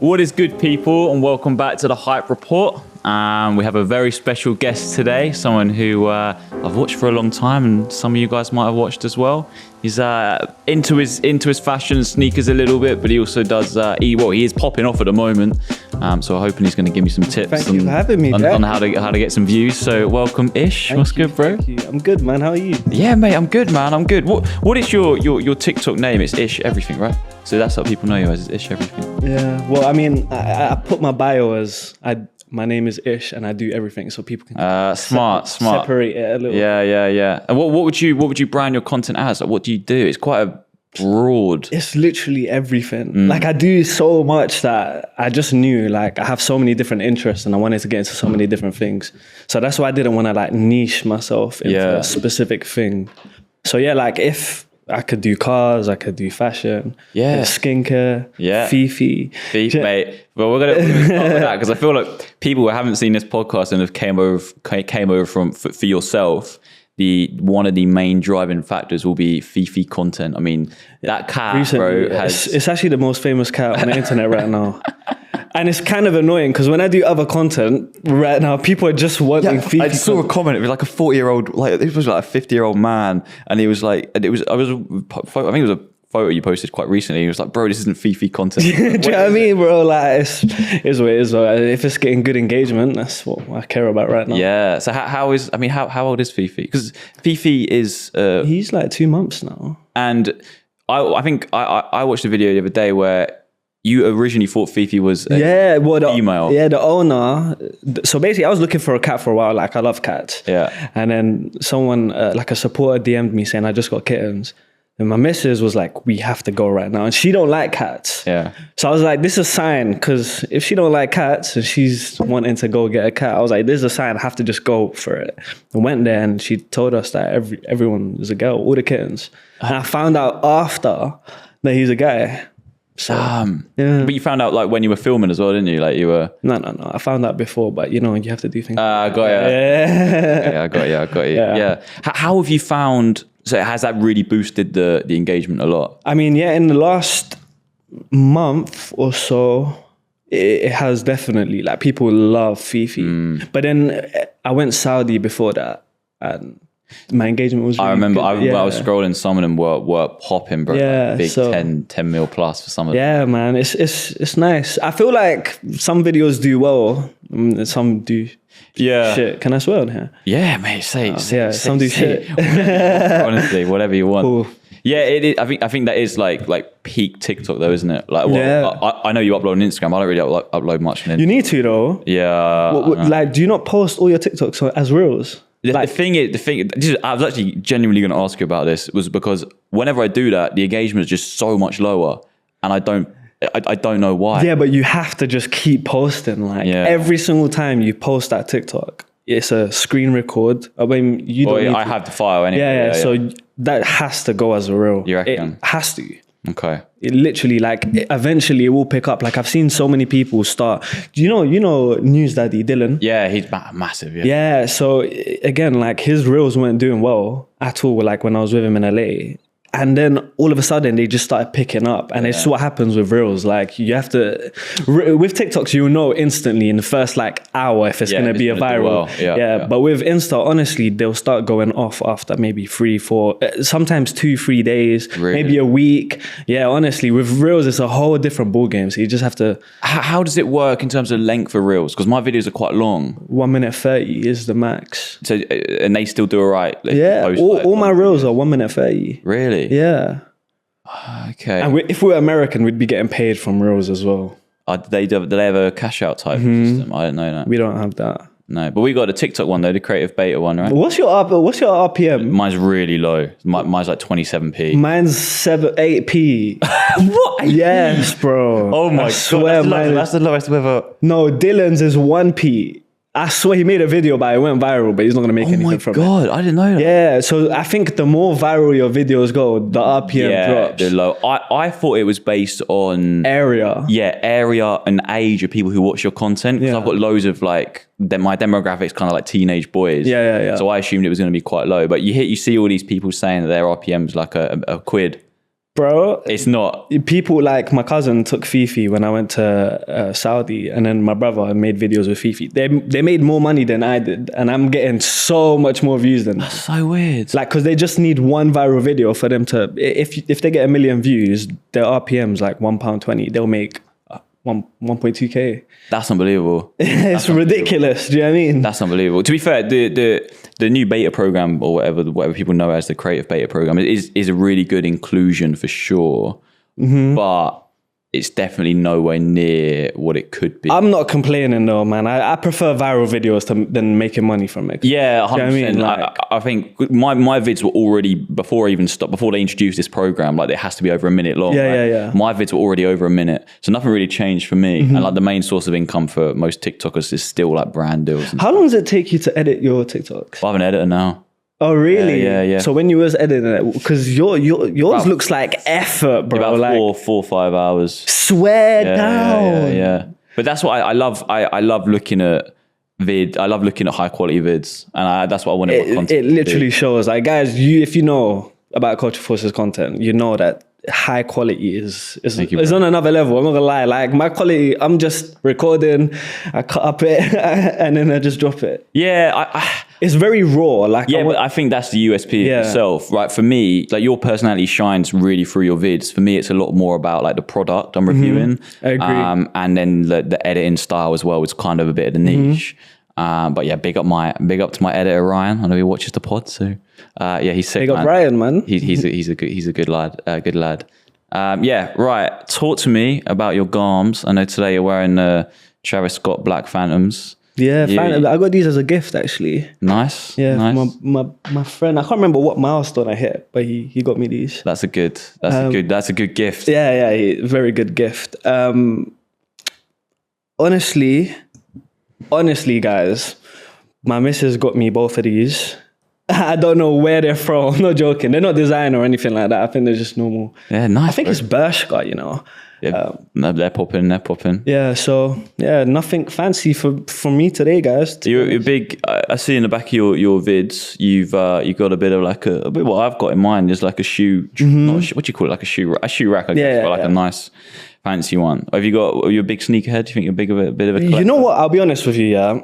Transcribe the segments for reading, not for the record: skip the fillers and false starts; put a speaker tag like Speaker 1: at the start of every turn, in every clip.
Speaker 1: What is good, people, and welcome back to the Hype Report. We have a very special guest today, someone who I've watched for a long time, and some of you guys might have watched as well. He's into his fashion and sneakers a little bit, but he also does he is popping off at the moment. So I'm hoping he's going to give me some tips.
Speaker 2: Thank you for having me,
Speaker 1: on how to get some views. So welcome, Ish. What's good, bro?
Speaker 2: Thank you. I'm good, man. How are you?
Speaker 1: Yeah, mate. I'm good, man. I'm good. What is your TikTok name? It's Ish Everything, right? So that's what people know you as, is Ish Everything.
Speaker 2: Yeah. Well, I mean, I put my bio as my name is Ish and I do everything, so people can
Speaker 1: smart
Speaker 2: separate it a little.
Speaker 1: Yeah. And what would you brand your content as? Like, what do you do? It's quite a broad.
Speaker 2: It's literally everything. Like, I do so much that I just knew, like, I have so many different interests and I wanted to get into so many different things. So that's why I didn't want to like niche myself into a specific thing. So yeah, like if I could do cars, I could do fashion, skincare, Fifi,
Speaker 1: mate. Well, we're gonna start with that because I feel like people who haven't seen this podcast and have came over for yourself. One of the main driving factors will be Fifi content. I mean, that cat,
Speaker 2: recently,
Speaker 1: bro,
Speaker 2: it's actually the most famous cat on the internet right now. And it's kind of annoying because when I do other content right now, people are just wanting Fifi.
Speaker 1: I saw a comment. It was like a 40-year-old, like it was like a 50-year-old man, and he was like, I think it was a photo you posted quite recently. He was like, bro, this isn't Fifi content.
Speaker 2: Do you know what I mean, bro? Like, it's what it is. If it's getting good engagement, that's what I care about right now.
Speaker 1: Yeah. So how old is Fifi? Because Fifi is
Speaker 2: he's like 2 months now.
Speaker 1: And I think I watched a video the other day where you originally thought Fifi was a female.
Speaker 2: Yeah, the owner. So basically, I was looking for a cat for a while. Like, I love cats.
Speaker 1: Yeah.
Speaker 2: And then someone, like a supporter, DM'd me saying, I just got kittens. And my missus was like, we have to go right now. And she don't like cats.
Speaker 1: Yeah.
Speaker 2: So I was like, this is a sign. Because if she don't like cats and she's wanting to go get a cat, I was like, this is a sign. I have to just go for it. I went there and she told us that everyone is a girl, all the kittens. And I found out after that he's a guy. So,
Speaker 1: But you found out like when you were filming as well, didn't you? Like you were...
Speaker 2: No. I found out before, but you know, you have to do things.
Speaker 1: I got you. Yeah, I got you. Yeah. How have you found... So has that really boosted the engagement a lot?
Speaker 2: I mean, yeah, in the last month or so, it has definitely, like, people love Fifi. But then I went Saudi before that and my engagement was really
Speaker 1: I remember
Speaker 2: good.
Speaker 1: I was scrolling, some of them were popping, bro.
Speaker 2: Yeah,
Speaker 1: like big
Speaker 2: so,
Speaker 1: 10 mil plus for some of them.
Speaker 2: Yeah, man, it's nice. I feel like some videos do well, some do shit. Can I swear on here?
Speaker 1: Yeah, mate, say
Speaker 2: some do shit.
Speaker 1: Honestly, whatever you want.
Speaker 2: Cool.
Speaker 1: Yeah, it is. I think that is like peak TikTok though, isn't it? Like, I know you upload on Instagram. I don't really upload much on Instagram.
Speaker 2: You need to though.
Speaker 1: Yeah.
Speaker 2: Like, do you not post all your TikToks as reels?
Speaker 1: The thing is, I was actually genuinely going to ask you about this, was because whenever I do that, the engagement is just so much lower, and I don't know why.
Speaker 2: Yeah, but you have to just keep posting. Like every single time you post that TikTok, it's a screen record. I mean, you don't.
Speaker 1: I have the file anyway.
Speaker 2: Yeah. So that has to go as a reel.
Speaker 1: You reckon?
Speaker 2: It has to.
Speaker 1: Okay.
Speaker 2: It literally, like, eventually it will pick up. Like, I've seen so many people start. You know, News Daddy Dylan.
Speaker 1: Yeah, he's massive.
Speaker 2: Yeah. So again, like, his reels weren't doing well at all. Like when I was with him in LA. And then all of a sudden they just started picking up, and it's what happens with reels. Like, you have to, with TikToks, you'll know instantly in the first like hour if it's going to be a viral. Well. But with Insta, honestly, they'll start going off after maybe 3, 4, sometimes 2, 3 days, maybe a week. Yeah, honestly, with reels, it's a whole different ball game. So you just have to.
Speaker 1: How does it work in terms of length for reels? Because my videos are quite long.
Speaker 2: 1 minute 30 is the max.
Speaker 1: So, and they still do all right.
Speaker 2: All my reels are 1 minute 30.
Speaker 1: Really?
Speaker 2: Yeah.
Speaker 1: Okay.
Speaker 2: And if we were American, we'd be getting paid from reels as well.
Speaker 1: Do they have a cash out type system? I don't know that.
Speaker 2: We don't have that.
Speaker 1: No, but we got the TikTok one though, the creative beta one, right?
Speaker 2: What's your RPM?
Speaker 1: Mine's really low. Mine's like 27p.
Speaker 2: Mine's 8p.
Speaker 1: What?
Speaker 2: Yes, bro.
Speaker 1: Oh my god, that's the lowest I've ever.
Speaker 2: No, Dylan's is 1p. I swear he made a video, but it went viral, but he's not going to make anything from it.
Speaker 1: Oh my god, I didn't know that.
Speaker 2: Yeah, so I think the more viral your videos go, the RPM drops.
Speaker 1: They're low. I thought it was based on...
Speaker 2: area.
Speaker 1: Yeah, area and age of people who watch your content. Because I've got loads of like... my demographic's kind of like teenage boys. So I assumed it was going to be quite low. But you see all these people saying that their RPM's like a quid.
Speaker 2: bro.
Speaker 1: It's not.
Speaker 2: People like my cousin took Fifi when I went to Saudi, and then my brother made videos with Fifi. They made more money than I did, and I'm getting so much more views than them.
Speaker 1: So weird.
Speaker 2: Like, because they just need one viral video for them to. If they get 1 million views, their RPM's like £1.20. They'll make 1.2k.
Speaker 1: That's unbelievable.
Speaker 2: It's ridiculous. Do you know what I mean?
Speaker 1: That's unbelievable. To be fair, the new beta program, or whatever people know as the creative beta program, is a really good inclusion for sure. But it's definitely nowhere near what it could be.
Speaker 2: I'm not complaining though, man. I prefer viral videos than making money from it.
Speaker 1: Yeah, 100%.
Speaker 2: You know what I mean? Like,
Speaker 1: I think my vids were already, before they introduced this program, like it has to be over a minute long.
Speaker 2: Yeah.
Speaker 1: My vids were already over a minute. So nothing really changed for me. And like the main source of income for most TikTokers is still like brand deals.
Speaker 2: How long does it take you to edit your TikToks?
Speaker 1: I have an editor now.
Speaker 2: Oh really?
Speaker 1: Yeah.
Speaker 2: So when you was editing it, because yours looks like effort, bro.
Speaker 1: About
Speaker 2: like
Speaker 1: 4 or 5 hours.
Speaker 2: Swear down.
Speaker 1: Yeah. But that's what I love. I love looking at I love looking at high quality vids, and that's what I want in my content.
Speaker 2: It literally shows, like, guys, if you know about Culture Forces content, you know that high quality is on another level. I'm not gonna lie. Like, my quality, I'm just recording, I cut up it, and then I just drop it.
Speaker 1: Yeah,
Speaker 2: it's very raw. Like,
Speaker 1: but I think that's the USP itself, right? For me, like, your personality shines really through your vids. For me, it's a lot more about like the product I'm reviewing.
Speaker 2: I agree.
Speaker 1: And then the editing style as well is kind of a bit of the niche. But yeah, big up to my editor Ryan. I know he watches the pod, so he's sick.
Speaker 2: Big up Ryan, man.
Speaker 1: He's a good lad. Right. Talk to me about your garms. I know today you're wearing Travis Scott Black Phantoms.
Speaker 2: Yeah, I got these as a gift actually.
Speaker 1: Nice.
Speaker 2: Yeah,
Speaker 1: nice.
Speaker 2: My friend. I can't remember what milestone I hit, but he got me these.
Speaker 1: That's a good gift.
Speaker 2: Yeah, very good gift. Honestly, guys, my missus got me both of these. I don't know where they're from. I'm not joking. They're not design or anything like that. I think they're just normal.
Speaker 1: Yeah, nice.
Speaker 2: I think it's Bershka, you know.
Speaker 1: Yeah, they're popping.
Speaker 2: Yeah, so nothing fancy for me today, guys.
Speaker 1: You're big. I see in the back of your vids, you've got a bit of like a bit. What I've got in mind is like a shoe. Not what do you call it? Like a shoe rack. I guess, but like a nice fancy one. Are you a big sneakerhead? Do you think you're a bit of a collector?
Speaker 2: You know what? I'll be honest with you. Yeah,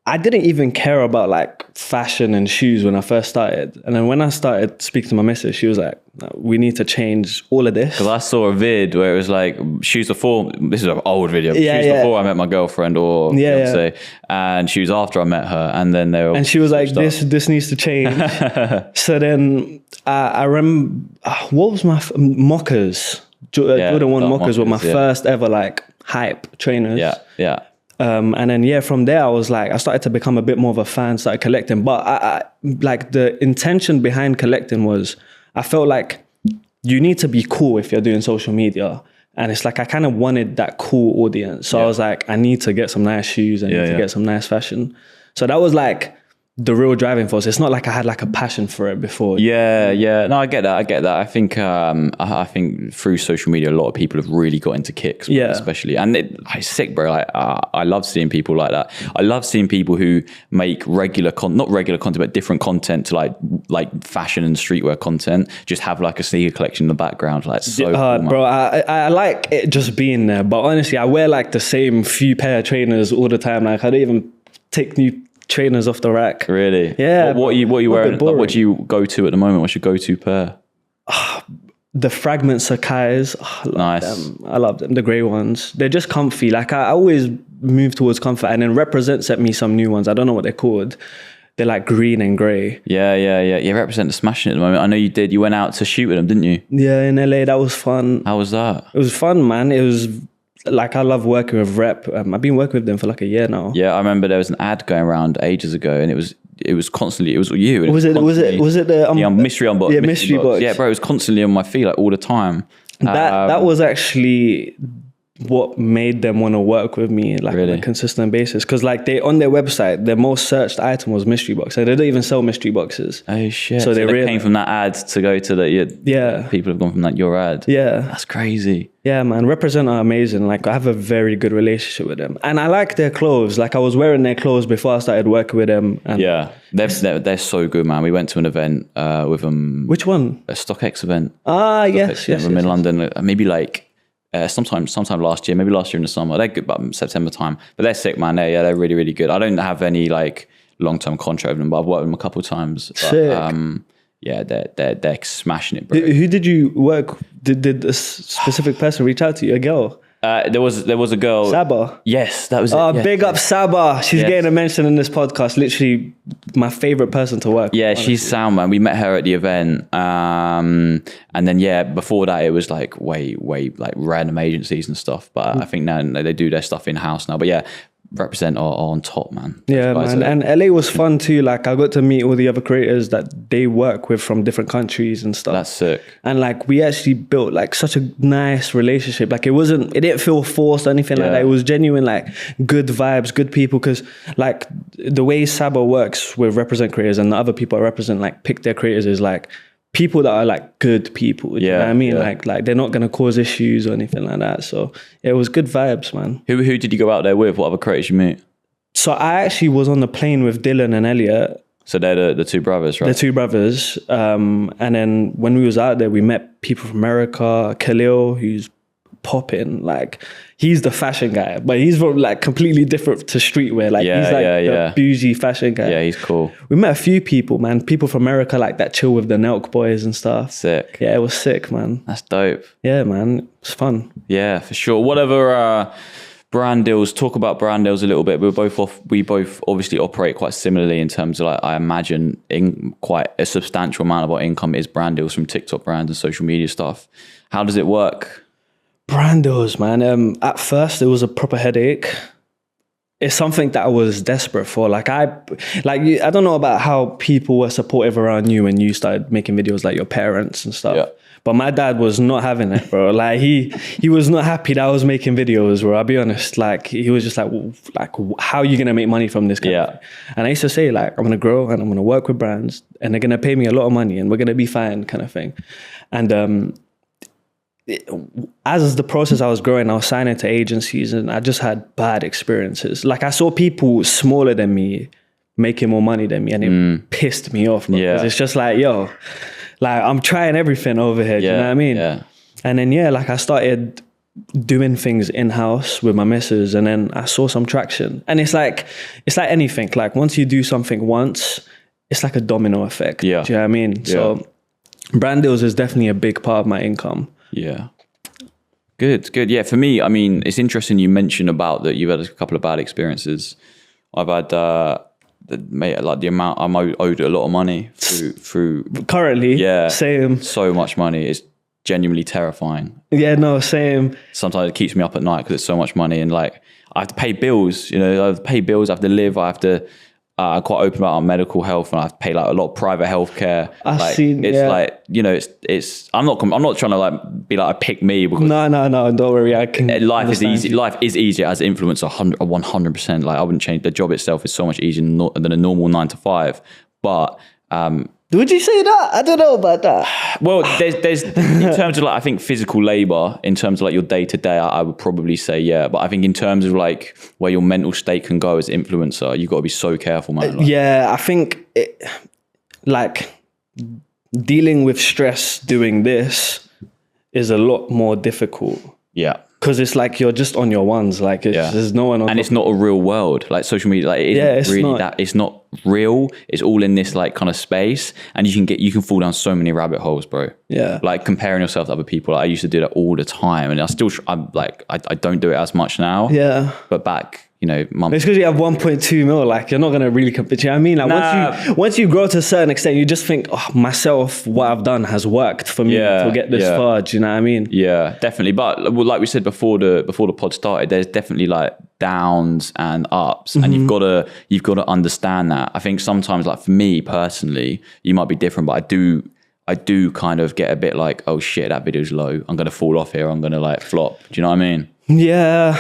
Speaker 2: I didn't even care about like fashion and shoes when I first started. And then when I started speaking to my missus, she was like, we need to change all of this.
Speaker 1: Because I saw a vid where it was like shoes before, this is an old video, shoes before I met my girlfriend or fiance, and shoes after I met her. And then they were...
Speaker 2: And she was like, this needs to change. So then I remember, what was my... Moccas. Jordan 1 Moccas were my first ever like hype trainers.
Speaker 1: Yeah.
Speaker 2: And then from there I was like, I started to become a bit more of a fan, started collecting. But I like, the intention behind collecting was, I felt like you need to be cool if you're doing social media. And it's like, I kind of wanted that cool audience. So I was like, I need to get some nice shoes, I need to get some nice fashion. So that was like the real driving force. It's not like I had like a passion for it before.
Speaker 1: Yeah. No, I get that. I think through social media, a lot of people have really got into kicks, especially, and it's sick, bro. Like, I love seeing people like that. I love seeing people who make not regular content, but different content to like fashion and streetwear content. Just have like a sneaker collection in the background. Like, so cool,
Speaker 2: bro. I like it just being there. But honestly, I wear like the same few pair of trainers all the time. Like, I don't even take new trainers off the rack.
Speaker 1: Really?
Speaker 2: Yeah.
Speaker 1: What are you wearing? Like, what do you go to at the moment? What's your go-to pair?
Speaker 2: The Fragment Sakai's.
Speaker 1: Nice.
Speaker 2: I love them. The grey ones. They're just comfy. Like, I always move towards comfort. And then Represent sent me some new ones. I don't know what they're called. They're like green and grey. Yeah. Represent
Speaker 1: are smashing it at the moment. I know you did. You went out to shoot with them, didn't you?
Speaker 2: Yeah, in LA. That was fun.
Speaker 1: How was that?
Speaker 2: It was fun, man. It was... Like, I love working with Rep. I've been working with them for like a year now.
Speaker 1: Yeah, I remember there was an ad going around ages ago, and it was constantly, it was you.
Speaker 2: Was it the
Speaker 1: mystery unbox?
Speaker 2: Yeah, mystery box.
Speaker 1: Yeah, bro, it was constantly on my feed like all the time.
Speaker 2: That was actually what made them want to work with me like on a consistent basis. Because like they on their website, their most searched item was mystery box. And they don't even sell mystery boxes.
Speaker 1: Oh shit!
Speaker 2: So they
Speaker 1: came from that ad to go to the people have gone from that your ad.
Speaker 2: Yeah,
Speaker 1: that's crazy.
Speaker 2: Yeah, man, Represent are amazing. Like I have a very good relationship with them, and I like their clothes. Like I was wearing their clothes before I started working with them. And
Speaker 1: yeah, they're so good, man. We went to an event with them.
Speaker 2: Which one?
Speaker 1: A StockX event.
Speaker 2: Yes.
Speaker 1: In London, maybe like. Sometime last year, maybe last year in the summer. They're good about September time, but they're sick, man. They're really, really good. I don't have any like long-term contract with them, but I've worked with them a couple of times. But,
Speaker 2: sick.
Speaker 1: Yeah, they're smashing it, bro.
Speaker 2: Who did you work? Did a specific person reach out to you? A girl?
Speaker 1: There was a girl.
Speaker 2: Saba.
Speaker 1: Yes, that was it.
Speaker 2: Yes. Big up Saba. She's getting a mention in this podcast. Literally my favorite person to work with.
Speaker 1: Yeah, she's sound, man. We met her at the event. And then, before that, it was like way like random agencies and stuff. But I think now they do their stuff in-house now. But yeah, Represent are on top, man.
Speaker 2: Yeah, man. And LA was fun too. Like I got to meet all the other creators that they work with from different countries and stuff.
Speaker 1: That's sick.
Speaker 2: And like we actually built like such a nice relationship. Like it didn't feel forced or anything like that. It was genuine, like good vibes, good people. Cause like the way Saba works with Represent creators and the other people at Represent like pick their creators is like people that are like good people. Do you know what I mean? Yeah. Like they're not gonna cause issues or anything like that. So it was good vibes, man.
Speaker 1: Who did you go out there with? What other creators you meet?
Speaker 2: So I actually was on the plane with Dylan and Elliot.
Speaker 1: So they're the two brothers, right?
Speaker 2: The two brothers. And then when we was out there, we met people from America. Khalil, who's popping, like he's the fashion guy, but he's from like completely different to streetwear. Like he's like the bougie fashion guy.
Speaker 1: Yeah, he's cool.
Speaker 2: We met a few people, man. People from America like that chill with the Nelk boys and stuff.
Speaker 1: Sick.
Speaker 2: Yeah, it was sick, man.
Speaker 1: That's dope.
Speaker 2: Yeah, man. It was fun.
Speaker 1: Yeah, for sure. Whatever brand deals, talk about brand deals a little bit. We both obviously operate quite similarly in terms of like, I imagine in quite a substantial amount of our income is brand deals from TikTok brands and social media stuff. How does it work?
Speaker 2: Brand deals, man. At first, it was a proper headache. It's something that I was desperate for. I don't know about how people were supportive around you when you started making videos, like your parents and stuff. Yeah. But my dad was not having it, bro. Like he was not happy that I was making videos, bro. I'll be honest. Like he was just like how are you gonna make money from this kind of thing? And I used to say like, I'm gonna grow and I'm gonna work with brands and they're gonna pay me a lot of money and we're gonna be fine, kind of thing. And as the process I was growing, I was signing to agencies and I just had bad experiences. Like I saw people smaller than me making more money than me and it pissed me off. Yeah. It's just like, yo, like I'm trying everything over here. Do you know what I mean? Yeah. And then, like I started doing things in-house with my missus and then I saw some traction. And it's like anything. Like once you do something once, it's like a domino effect. Yeah. Do you know what I mean? Yeah. So brand deals is definitely a big part of my income.
Speaker 1: Yeah. Good. Yeah, for me, I mean, it's interesting you mentioned about that you've had a couple of bad experiences. I've had the amount I'm owed a lot of money through
Speaker 2: currently.
Speaker 1: Yeah.
Speaker 2: Same.
Speaker 1: So much money. It's genuinely terrifying.
Speaker 2: Yeah, no, same.
Speaker 1: Sometimes it keeps me up at night because it's so much money and like I have to pay bills, I have to pay bills, I have to live, I have to I'm quite open about our medical health and I have to pay like a lot of private healthcare. It's I'm not trying to like be like I pick me because
Speaker 2: no, don't worry.
Speaker 1: Life is easy. Life is easier as an influencer 100%. Like I wouldn't change. The job itself is so much easier than a normal 9 to 5. But
Speaker 2: would you say that? I don't know about that.
Speaker 1: Well, there's in terms of like I think physical labor, in terms of like your day to day, I would probably say yeah. But I think in terms of like where your mental state can go as an influencer, you've got to be so careful, man.
Speaker 2: Yeah, I think like dealing with stress doing this is a lot more difficult.
Speaker 1: Yeah.
Speaker 2: Because it's like you're just on your ones, like there's no one on.
Speaker 1: And it's not a real world, like social media. Like it's really not. It's not real. It's all in this like kind of space, and you can fall down so many rabbit holes, bro.
Speaker 2: Yeah, like
Speaker 1: comparing yourself to other people. Like, I used to do that all the time, and I don't do it as much now.
Speaker 2: Yeah,
Speaker 1: but back. It's
Speaker 2: because you have 1.2 mil, like you're not going to really compete. You know what I mean? Like once you grow to a certain extent, you just think, what I've done has worked for me to get this far. Do you know what I mean?
Speaker 1: Yeah, definitely. But like we said before the pod started, there's definitely like downs and ups, and you've got to understand that. I think sometimes, like for me personally, you might be different, but I do kind of get a bit like, oh shit, that video's low. I'm going to fall off here. I'm going to like flop. Do you know what I mean?
Speaker 2: Yeah,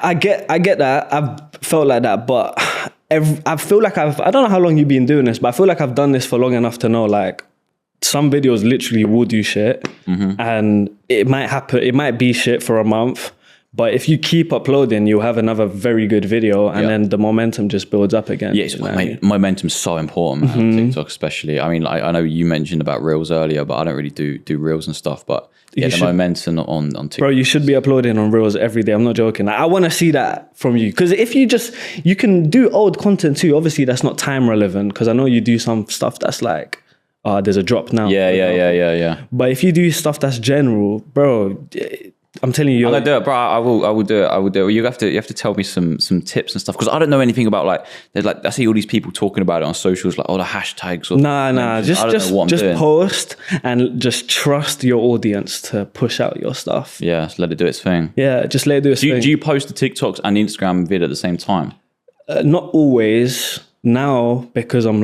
Speaker 2: I get that. I've felt like that, but I feel like I don't know how long you've been doing this, but I feel like I've done this for long enough to know like some videos literally will do shit, and it might happen. It might be shit for a month, but if you keep uploading, you'll have another very good video, and then the momentum just builds up again.
Speaker 1: Yeah, momentum's so important, man, on TikTok especially. I mean, I know you mentioned about Reels earlier, but I don't really do Reels and stuff, but yeah, the momentum on TikTok.
Speaker 2: Bro, you should be uploading on Reels every day. I'm not joking. Like, I want to see that from you. Because if you can do old content too. Obviously, that's not time relevant, because I know you do some stuff that's like, there's a drop now.
Speaker 1: Yeah.
Speaker 2: But if you do stuff that's general, bro, I'm telling you,
Speaker 1: I'm gonna do it, bro. I will do it. You have to tell me some tips and stuff, because I don't know anything about like. There's like, I see all these people talking about it on socials, like all the hashtags. Or
Speaker 2: nah. Just post and just trust your audience to push out your stuff.
Speaker 1: Yeah, just let it do its thing.
Speaker 2: Yeah, just let it do its thing.
Speaker 1: Do you post the TikToks and the Instagram vid at the same time?
Speaker 2: Not always. Now, because I'm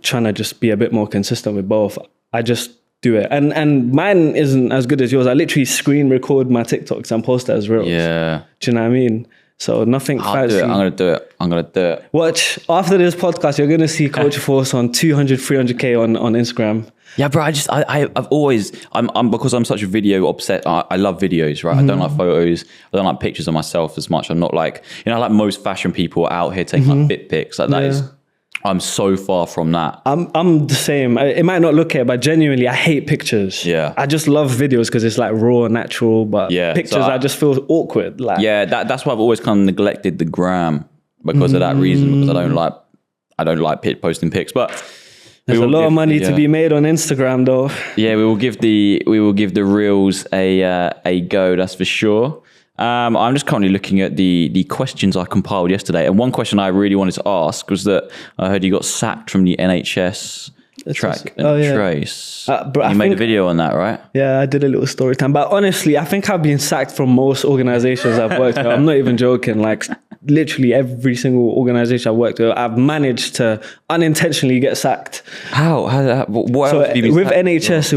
Speaker 2: trying to just be a bit more consistent with both. I just do it, and mine isn't as good as yours. I literally screen record my TikToks and post it as Reels. Yeah, do you know what I mean? So nothing fancy.
Speaker 1: I'm gonna do it.
Speaker 2: Watch, after this podcast, you're gonna see Culture Force on 200, 300k on Instagram.
Speaker 1: Yeah, bro. I've always because I'm such a video obsessed. I love videos, right? I don't like photos. I don't like pictures of myself as much. I'm not like, like most fashion people out here taking like bit pics. Like that is. I'm so far from that. I'm the same. It might not look it, but genuinely, I hate pictures. Yeah. I just love videos because it's like raw and natural, but pictures, I just feel awkward. Like, that's why I've always kind of neglected the gram because of that reason, because I don't like posting pics, but there's a lot of money to be made on Instagram though. Yeah, we will give the Reels a go, that's for sure. I'm just currently looking at the questions I compiled yesterday, and one question I really wanted to ask was that I heard you got sacked from the NHS track and trace. You made a video on that, right? Yeah, I did a little story time. But honestly, I think I've been sacked from most organizations I've worked with. I'm not even joking. Like literally every single organization I've worked with, I've managed to unintentionally get sacked. How? What else have you been with NHS, it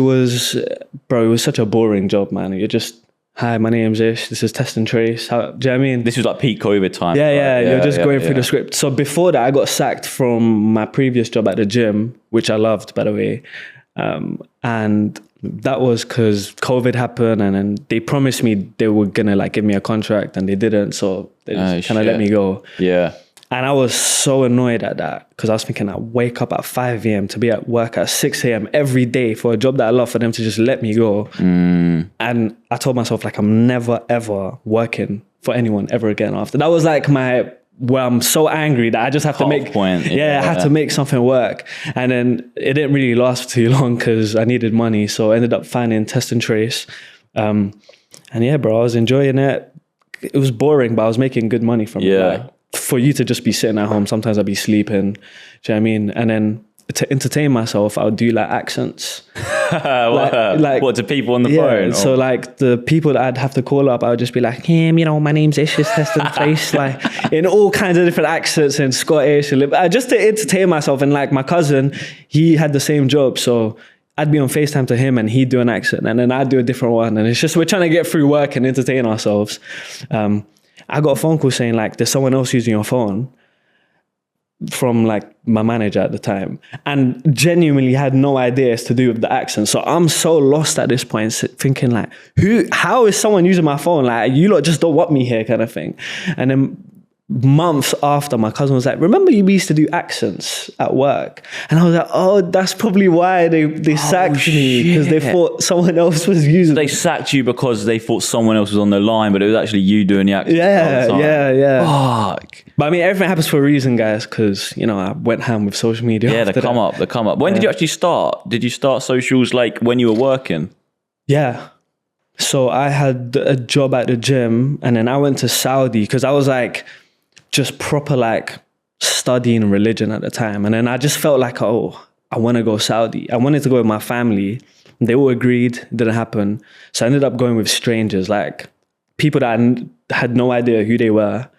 Speaker 1: was such a boring job, man. You're just, hi, my name's Ish. This is Test and Trace. Do you know what I mean? This was like peak COVID time. Yeah, you're just going through the script. So before that, I got sacked from my previous job at the gym, which I loved, by the way. And that was because COVID happened, and then they promised me they were gonna like give me a contract, and they didn't. So they just kind of let me go. Yeah. And I was so annoyed at that because I was thinking I wake up at 5 a.m. to be at work at 6 a.m. every day for a job that I love, for them to just let me go. And I told myself like I'm never ever working for anyone ever again after. That was like where I'm so angry that I just have to make point. I had to make something work. And then it didn't really last for too long because I needed money. So I ended up finding Test and Trace. And yeah, bro, I was enjoying it. It was boring, but I was making good money from it. Like, for you to just be sitting at home, sometimes I'd be sleeping. Do you know what I mean? And then to entertain myself, I would do like accents. What, to people on the phone? So like the people that I'd have to call up, I would just be like, my name's Ish, is Test and Trace, like in all kinds of different accents and Scottish, just to entertain myself. And like my cousin, he had the same job, so I'd be on FaceTime to him and he'd do an accent, and then I'd do a different one. And it's just, we're trying to get through work and entertain ourselves. I got a phone call saying like there's someone else using your phone, from like my manager at the time, and genuinely had no idea it's to do with the accent. So I'm so lost at this point, thinking like, how is someone using my phone? Like, you lot just don't want me here, kind of thing. And then months after, my cousin was like, remember you used to do accents at work? And I was like, oh, that's probably why they sacked me, because they thought someone else was using. They sacked you because they thought someone else was on the line, but it was actually you doing the accent. Yeah. Fuck. But I mean, everything happens for a reason, guys, because I went ham with social media. Yeah, they come up. When did you actually start? Did you start socials like when you were working? Yeah. So I had a job at the gym, and then I went to Saudi because I was like just proper like studying religion at the time. And then I just felt like, oh, I want to go Saudi. I wanted to go with my family. They all agreed. It didn't happen. So I ended up going with strangers, like people that I had no idea who they were.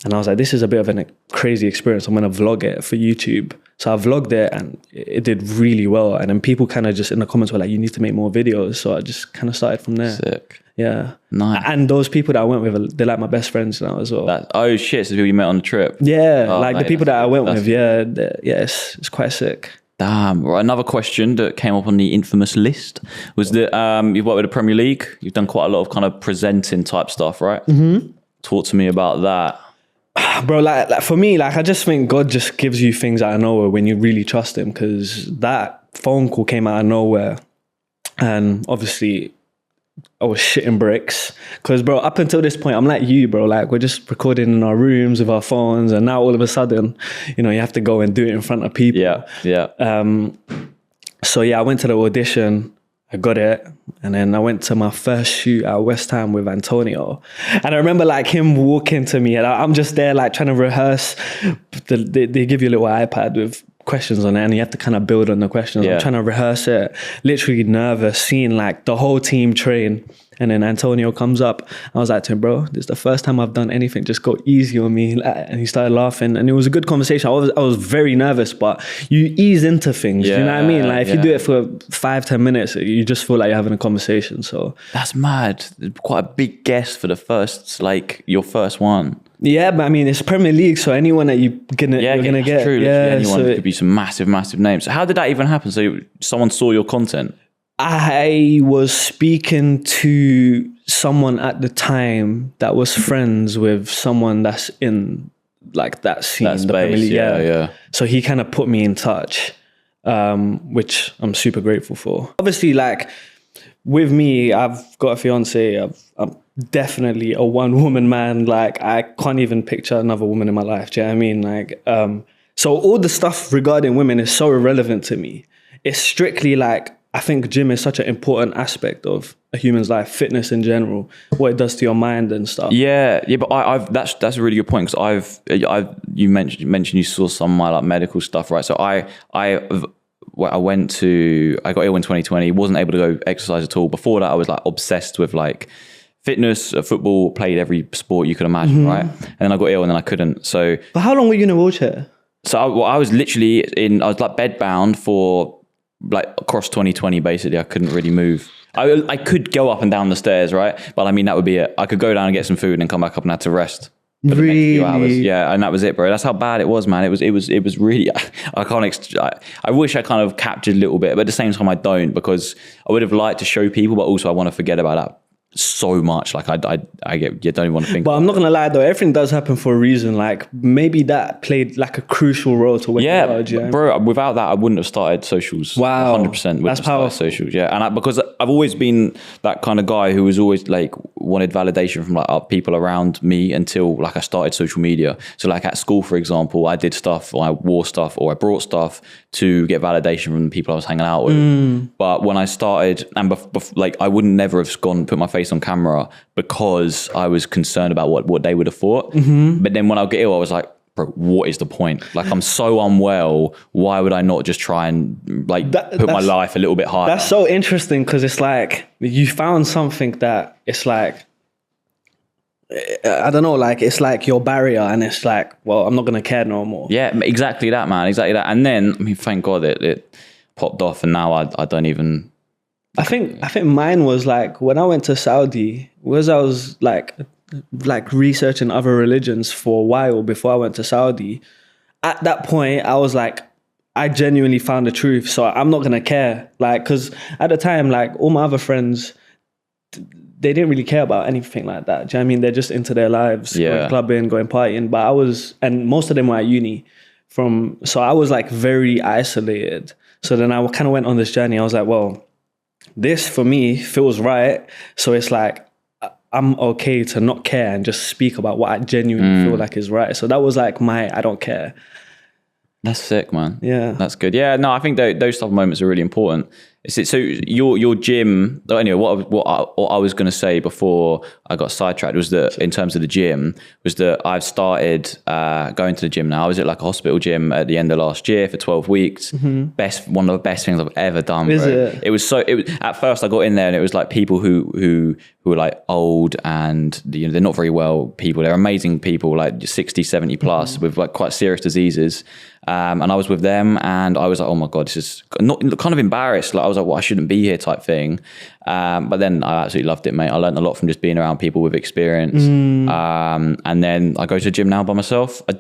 Speaker 2: And I was like, this is a bit of a crazy experience. I'm going to vlog it for YouTube. So I vlogged it and it did really well. And then people kind of just in the comments were like, you need to make more videos. So I just kind of started from there.
Speaker 1: Sick.
Speaker 2: Yeah.
Speaker 1: Nice.
Speaker 2: And those people that I went with, they're like my best friends now as well.
Speaker 1: Oh shit, so people you met on the trip.
Speaker 2: Yeah.
Speaker 1: Oh,
Speaker 2: like
Speaker 1: mate,
Speaker 2: the people that I went with, it's quite sick.
Speaker 1: Damn. Right, another question that came up on the infamous list was that you've worked with the Premier League. You've done quite a lot of kind of presenting type stuff, right? Mm-hmm. Talk to me about that.
Speaker 2: Bro, like for me, like I just think God just gives you things out of nowhere when you really trust him, because that phone call came out of nowhere. And obviously I was shitting bricks because, bro, up until this point, I'm like you, bro. Like, we're just recording in our rooms with our phones, and now all of a sudden, you know, you have to go and do it in front of people.
Speaker 1: Yeah.
Speaker 2: So yeah, I went to the audition. I got it. And then I went to my first shoot at West Ham with Antonio. And I remember like him walking to me, and I'm just there like trying to rehearse. They give you a little iPad with questions on it, and you have to kind of build on the questions.
Speaker 1: Yeah.
Speaker 2: I'm trying to rehearse it, literally nervous, seeing like the whole team train. And then Antonio comes up. I was like to him, bro, this is the first time I've done anything. Just go easy on me. And he started laughing, and it was a good conversation. I was very nervous, but you ease into things. You know what I mean? Like if you do it for 5-10 minutes, you just feel like you're having a conversation. So
Speaker 1: that's mad. Quite a big guess for the first, like your first one.
Speaker 2: Yeah, but I mean, it's Premier League, so anyone that you're gonna get.
Speaker 1: True.
Speaker 2: Yeah,
Speaker 1: anyone could be some massive names. So how did that even happen? So someone saw your content?
Speaker 2: I was speaking to someone at the time that was friends with someone that's in like that scene,
Speaker 1: that space,
Speaker 2: the Premier League.
Speaker 1: Yeah.
Speaker 2: So he kind of put me in touch, which I'm super grateful for. Obviously, like with me, I've got a fiance. I'm definitely a one-woman man. Like I can't even picture another woman in my life. Do you know what I mean? Like, so all the stuff regarding women is so irrelevant to me. It's strictly like, I think gym is such an important aspect of a human's life, fitness in general, what it does to your mind and stuff.
Speaker 1: Yeah, but that's a really good point, because you mentioned you saw some of my like medical stuff, right? So I got ill in 2020, wasn't able to go exercise at all. Before that, I was like obsessed with like fitness, football, played every sport you could imagine, right? And then I got ill and then I couldn't. So,
Speaker 2: but how long were you in a wheelchair?
Speaker 1: So I was literally I was like bedbound for like across 2020, basically. I couldn't really move. I could go up and down the stairs, right? But I mean, that would be it. I could go down and get some food and then come back up and had to rest for the next few hours. Yeah, and that was it, bro. That's how bad it was, man. It was really, I wish I kind of captured a little bit, but at the same time I don't, because I would have liked to show people, but also I want to forget about that so much. Like I don't even want to think.
Speaker 2: But I'm not gonna lie though, everything does happen for a reason. Like maybe that played like a crucial role to where you are,
Speaker 1: bro. Without that, I wouldn't have started socials.
Speaker 2: Wow,
Speaker 1: 100%.
Speaker 2: That's powerful.
Speaker 1: Socials, yeah. And because I've always been that kind of guy who was always like wanted validation from like people around me until like I started social media. So like at school, for example, I did stuff, or I wore stuff, or I brought stuff to get validation from the people I was hanging out with. But when I started, and like I wouldn't never have put my face on camera because I was concerned about what they would have thought. But then when I get ill, I was like, bro, what is the point? Like I'm so unwell. Why would I not just try and like put my life a little bit harder?
Speaker 2: That's so interesting, because it's like you found something that it's like, I don't know, like it's like your barrier, and it's like, well, I'm not gonna care no more.
Speaker 1: Yeah, exactly that, man. Exactly that. And then, I mean, thank God it popped off, and now I don't even.
Speaker 2: I think mine was like when I went to Saudi, was I was like researching other religions for a while before I went to Saudi. At that point, I was like, I genuinely found the truth, so I'm not gonna care. Like, because at the time, like all my other friends, they didn't really care about anything like that. Do you know what I mean? They're just into their lives, going clubbing, going partying. But I was, and most of them were at uni. So I was like very isolated. So then I kind of went on this journey. I was like, well, this for me feels right. So it's like, I'm okay to not care and just speak about what I genuinely feel like is right. So that was like I don't care.
Speaker 1: That's sick, man.
Speaker 2: Yeah.
Speaker 1: That's good. Yeah, no, I think those type of moments are really important. So your gym. Anyway, what I was going to say before I got sidetracked was that in terms of the gym was that I've started going to the gym now. I was at like a hospital gym at the end of last year for 12 weeks. One of the best things I've ever done.
Speaker 2: Is
Speaker 1: bro.
Speaker 2: it?
Speaker 1: It was at first I got in there and it was like people who were like old and they're not very well people. They're amazing people, like 60, 70 plus with like quite serious diseases. And I was with them and I was like, oh my God, this is not kind of embarrassed. Like I was like, well, I shouldn't be here type thing. But then I absolutely loved it, mate. I learned a lot from just being around people with experience. And then I go to the gym now by myself. I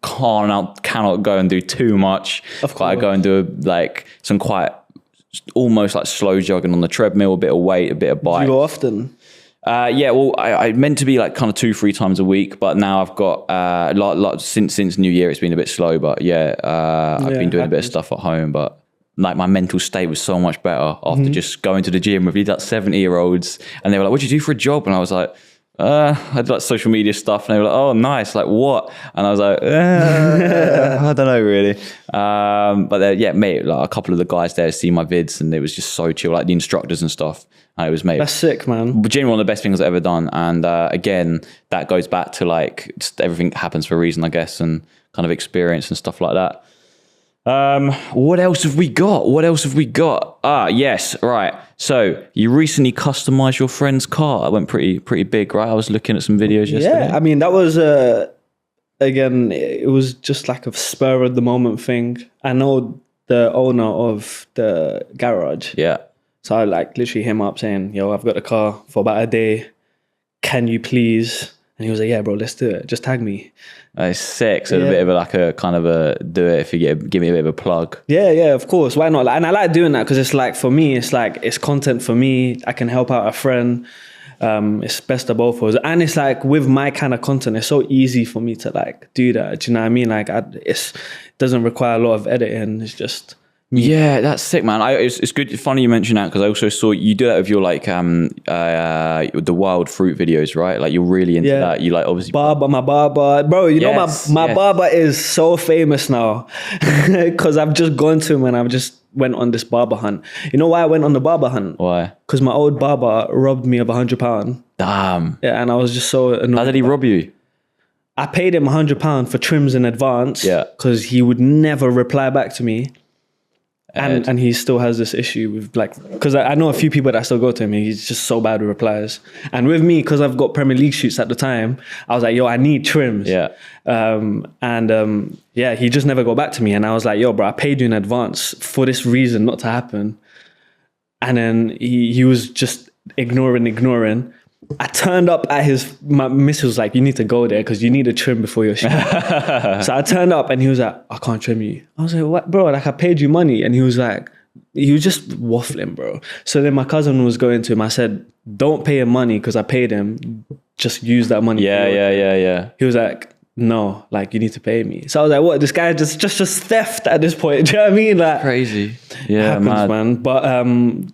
Speaker 1: cannot go and do too much.
Speaker 2: Of course.
Speaker 1: But I go and do like some quite almost like slow jogging on the treadmill, a bit of weight, a bit of bike.
Speaker 2: Do you go often?
Speaker 1: Yeah, well, I meant to be like kind of 2-3 times a week, but now I've got since New Year it's been a bit slow. But I've been doing a bit of stuff at home. But like my mental state was so much better after just going to the gym with these like 70-year-olds, and they were like, "What do you do for a job?" And I was like, I did like social media stuff, and they were like, "Oh, nice, like what?" And I was like, I don't know really. But mate, like a couple of the guys there see my vids, and it was just so chill, like the instructors and stuff. And it was, mate,
Speaker 2: That's sick, man.
Speaker 1: genuinely one of the best things I've ever done. And again, that goes back to like just everything happens for a reason, I guess, and kind of experience and stuff like that. What else have we got? Yes, right. So you recently customized your friend's car. It went pretty big, right? I was looking at some videos yesterday.
Speaker 2: Yeah, I mean, that was again, it was just like a spur of the moment thing. I know the owner of the garage.
Speaker 1: Yeah.
Speaker 2: So I like literally him up saying, "Yo, I've got the car for about a day. Can you please?" And he was like, "Yeah, bro, let's do it. Just tag me."
Speaker 1: It's sick. So a bit of like a kind of a do it if you give me a bit of a plug.
Speaker 2: Yeah, of course. Why not? And I like doing that because it's like, for me, it's like, it's content for me. I can help out a friend. It's best of both worlds. And it's like with my kind of content, it's so easy for me to like do that. Do you know what I mean? Like it doesn't require a lot of editing. It's just...
Speaker 1: Yeah, that's sick, man. It's good. Funny you mention that because I also saw you do that with your like the wild fruit videos, right? Like you're really into that. You like obviously
Speaker 2: my barber, bro. You know my barber is so famous now because I've just gone to him and I've just went on this barber hunt. You know why I went on the barber hunt?
Speaker 1: Why?
Speaker 2: Because my old barber robbed me of £100.
Speaker 1: Damn.
Speaker 2: Yeah, and I was just so annoyed.
Speaker 1: How did he rob you?
Speaker 2: I paid him £100 for trims in advance.
Speaker 1: Yeah.
Speaker 2: Because he would never reply back to me. And he still has this issue with like, because I know a few people that still go to him and he's just so bad with replies. And with me, because I've got Premier League shoots at the time, I was like, yo, I need trims.
Speaker 1: Yeah.
Speaker 2: He just never got back to me. And I was like, yo, bro, I paid you in advance for this reason not to happen. And then he was just ignoring. I turned up at my missus was like, you need to go there because you need a trim before your shoot. So I turned up and he was like, I can't trim you. I was like, what, bro? Like I paid you money. And he was just waffling, bro. So then my cousin was going to him. I said, don't pay him money because I paid him. Just use that money.
Speaker 1: Yeah.
Speaker 2: He was like, no, like you need to pay me. So I was like, what? This guy just theft at this point. Do you know what I mean? Like
Speaker 1: crazy. Yeah,
Speaker 2: happens, man. But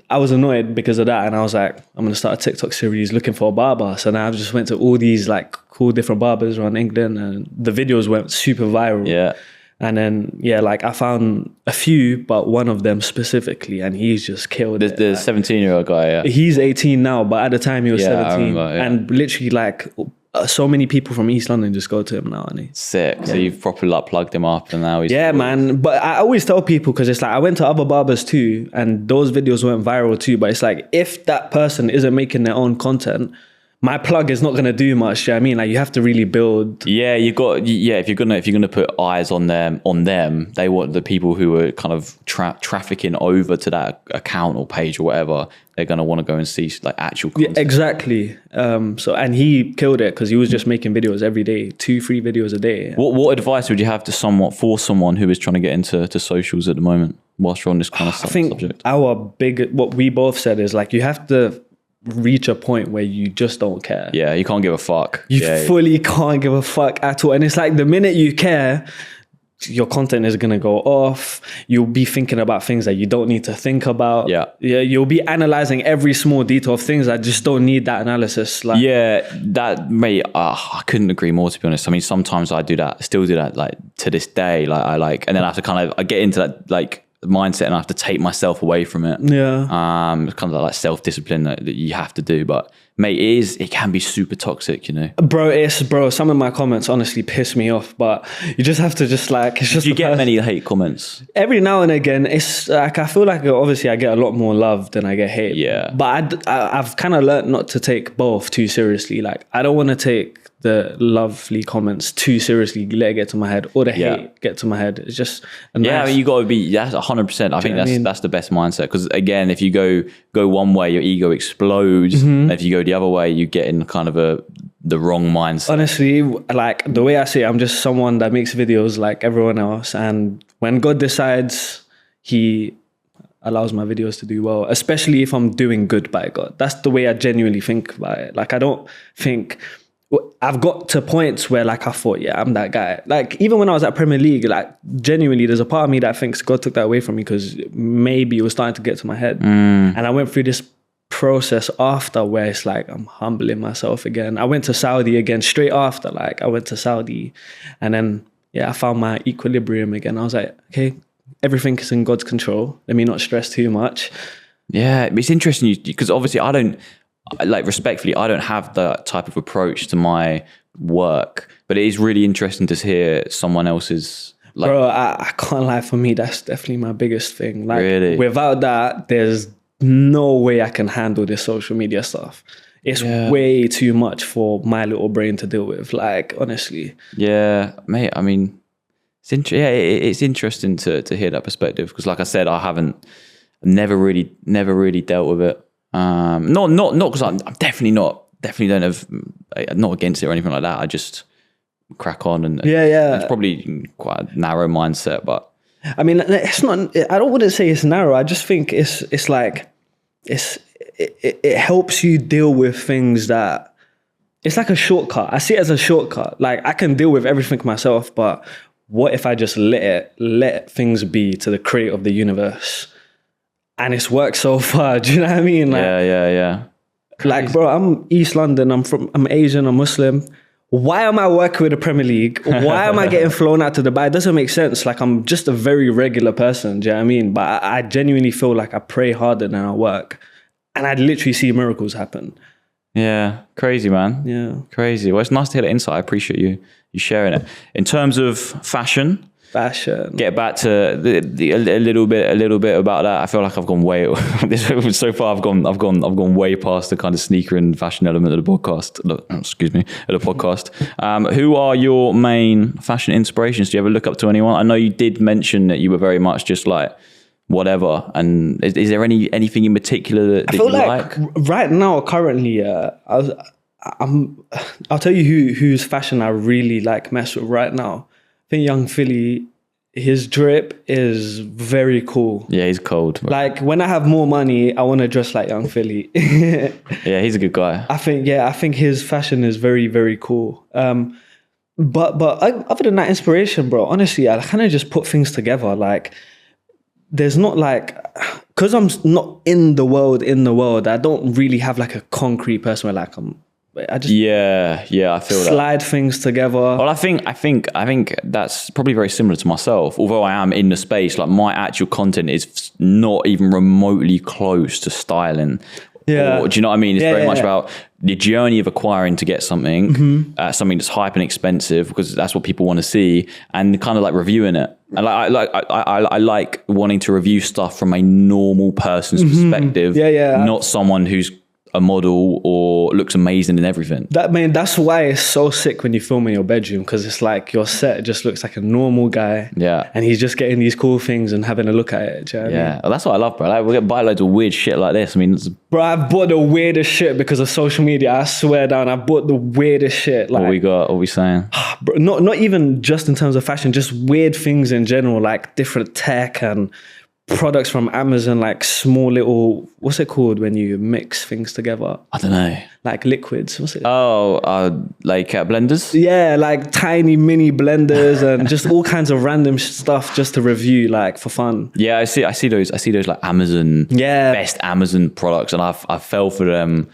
Speaker 2: I was annoyed because of that, and I was like, I'm gonna start a TikTok series looking for a barber. So now I just went to all these like cool different barbers around England, and the videos went super viral.
Speaker 1: Yeah.
Speaker 2: And then like I found a few, but one of them specifically, and he's just killed it.
Speaker 1: The 17-year-old guy. Yeah.
Speaker 2: He's 18 now, but at the time he was 17,
Speaker 1: I remember,
Speaker 2: and literally like. So many people from East London just go to him now, and
Speaker 1: sick. So you've properly like plugged him up, and now he's
Speaker 2: man. But I always tell people because it's like I went to other barbers too, and those videos went viral too. But it's like if that person isn't making their own content, my plug is not gonna do much. You know what I mean, like you have to really build.
Speaker 1: Yeah, if you're gonna put eyes on them, they want the people who are kind of trafficking over to that account or page or whatever. They're gonna want to go and see like actual content.
Speaker 2: Yeah, exactly. So and he killed it because he was just making videos every day, 2-3 videos a day.
Speaker 1: What advice would you have to someone who is trying to get into socials at the moment? Whilst you're on this kind of subject,
Speaker 2: what we both said is like you have to reach a point where you just don't care.
Speaker 1: Yeah, you can't give a fuck.
Speaker 2: You fully can't give a fuck at all. And it's like the minute you care, your content is going to go off. You'll be thinking about things that you don't need to think about.
Speaker 1: Yeah.
Speaker 2: You'll be analyzing every small detail of things that just don't need that analysis. Like,
Speaker 1: mate, I couldn't agree more, to be honest. I mean, sometimes I still do that, like to this day. Like and then I have to I get into that, like, mindset, and I have to take myself away from it.
Speaker 2: Yeah.
Speaker 1: It's kind of like self-discipline that you have to do. But mate, it can be super toxic, you know.
Speaker 2: Bro, some of my comments honestly piss me off, but you just have to it's just.
Speaker 1: Do you get many hate comments?
Speaker 2: Every now and again, it's like, I feel like obviously I get a lot more love than I get hate.
Speaker 1: Yeah.
Speaker 2: But I've kind of learned not to take both too seriously. Like, I don't want to take the lovely comments too seriously, let it get to my head, or the hate get to my head. It's just a nice,
Speaker 1: I mean, you got to be, that's 100%. I think that's the best mindset, because again, if you go one way, your ego explodes, and if you go the other way, you get in kind of the wrong mindset.
Speaker 2: Honestly, like, the way I see it, I'm just someone that makes videos like everyone else, and when God decides, he allows my videos to do well, especially if I'm doing good by God. That's the way I genuinely think about it. Like, I don't think, I've got to points where like I thought, yeah, I'm that guy. Like, even when I was at Premier League, like, genuinely, there's a part of me that thinks God took that away from me because maybe it was starting to get to my head. And I went through this process after where it's like, I'm humbling myself again. I went to Saudi again straight after. Like, I went to Saudi, and then, I found my equilibrium again. I was like, okay, everything is in God's control. Let me not stress too much.
Speaker 1: Yeah, it's interesting because obviously respectfully, I don't have that type of approach to my work, but it is really interesting to hear someone else's. Like,
Speaker 2: bro, I can't lie, for me, that's definitely my biggest thing. Like,
Speaker 1: really?
Speaker 2: Without that, there's no way I can handle this social media stuff. It's way too much for my little brain to deal with. Like, honestly. Yeah,
Speaker 1: mate. I mean, it's interesting to hear that perspective, because, like I said, I've never really dealt with it. Not because I'm definitely don't have, I'm not against it or anything like that. I just crack on, and it's probably quite a narrow mindset, but
Speaker 2: I mean, it's not, I wouldn't say it's narrow. I just think it's like, it helps you deal with things that, it's like a shortcut. I see it as a shortcut. Like, I can deal with everything myself, but what if I just let things be to the creator of the universe? And it's worked so far. Do you know what I mean? Like,
Speaker 1: yeah.
Speaker 2: Like, bro, I'm East London. I'm Asian. I'm Muslim. Why am I working with the Premier League? Why am I getting flown out to Dubai? It doesn't make sense. Like, I'm just a very regular person. Do you know what I mean? But I genuinely feel like I pray harder than I work, and I literally see miracles happen.
Speaker 1: Yeah, crazy, man.
Speaker 2: Yeah,
Speaker 1: crazy. Well, it's nice to hear the insight. I appreciate you sharing it. In terms of fashion, get back to a little bit about that. I feel like I've gone way so far. I've gone way past the kind of sneaker and fashion element of the podcast. Of the podcast. Who are your main fashion inspirations? Do you ever look up to anyone? I know you did mention that you were very much just like whatever. And is there anything in particular that you like?
Speaker 2: Right now, currently, I'll tell you whose fashion I really like mess with right now. I think Young Philly, his drip is very cool.
Speaker 1: Yeah, he's cold.
Speaker 2: Like, when I have more money, I want to dress like Young Philly.
Speaker 1: Yeah, he's a good guy.
Speaker 2: I think his fashion is very, very cool. But other than that inspiration, bro, honestly, I kind of just put things together. Like, there's not like, because I'm not in the world, I don't really have like a concrete person where like I just I feel slide things together.
Speaker 1: Well, I think that's probably very similar to myself. Although I am in the space, like, my actual content is not even remotely close to styling. Yeah, or, do you know what I mean? It's very much about the journey of acquiring to get something, something that's hype and expensive, because that's what people want to see, and kind of like reviewing it. And I like wanting to review stuff from a normal person's perspective, not someone who's a model or looks amazing in everything.
Speaker 2: That's why it's so sick when you film in your bedroom, because it's like your set just looks like a normal guy.
Speaker 1: Yeah.
Speaker 2: And he's just getting these cool things and having a look at it. Do you know what I mean?
Speaker 1: Well, that's what I love, bro. Like, we get buy loads of weird shit like this. I mean,
Speaker 2: bro, I've bought the weirdest shit because of social media. I swear down, I bought the weirdest shit. Like,
Speaker 1: what we saying?
Speaker 2: Bro, not even just in terms of fashion, just weird things in general, like different tech and products from Amazon, like small little, what's it called when you mix things together?
Speaker 1: I don't know.
Speaker 2: Like liquids, what's it?
Speaker 1: Like blenders?
Speaker 2: Yeah, like tiny mini blenders and just all kinds of random stuff just to review, like, for fun.
Speaker 1: Yeah, I see those like Amazon, best Amazon products, and I fell for them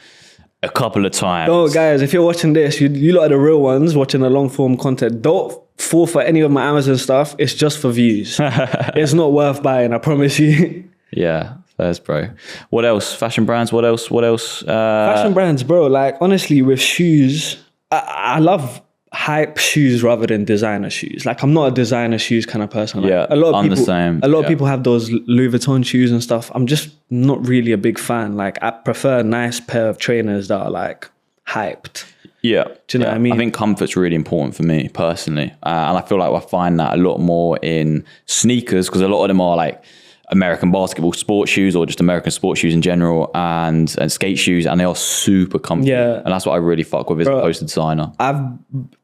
Speaker 1: a couple of times.
Speaker 2: Oh, guys, if you're watching this, you lot are the real ones watching the long form content. Don't fall for any of my Amazon stuff. It's just for views. It's not worth buying, I promise you.
Speaker 1: Yeah, fairs, bro. What else? Fashion brands. What else?
Speaker 2: Fashion brands, bro. Like, honestly, with shoes, I love hype shoes rather than designer shoes. Like, I'm not a designer shoes kind of person. Like,
Speaker 1: Yeah,
Speaker 2: a lot of
Speaker 1: I'm
Speaker 2: people,
Speaker 1: the same.
Speaker 2: A lot of people have those Louis Vuitton shoes and stuff. I'm just not really a big fan. Like, I prefer a nice pair of trainers that are like hyped.
Speaker 1: Yeah.
Speaker 2: Do you know what I mean?
Speaker 1: I think comfort's really important for me personally. And I feel like I find that a lot more in sneakers, because a lot of them are like American basketball sports shoes or just American sports shoes in general, and skate shoes, and they are super comfy.
Speaker 2: Yeah.
Speaker 1: And that's what I really fuck with as a post designer.
Speaker 2: I've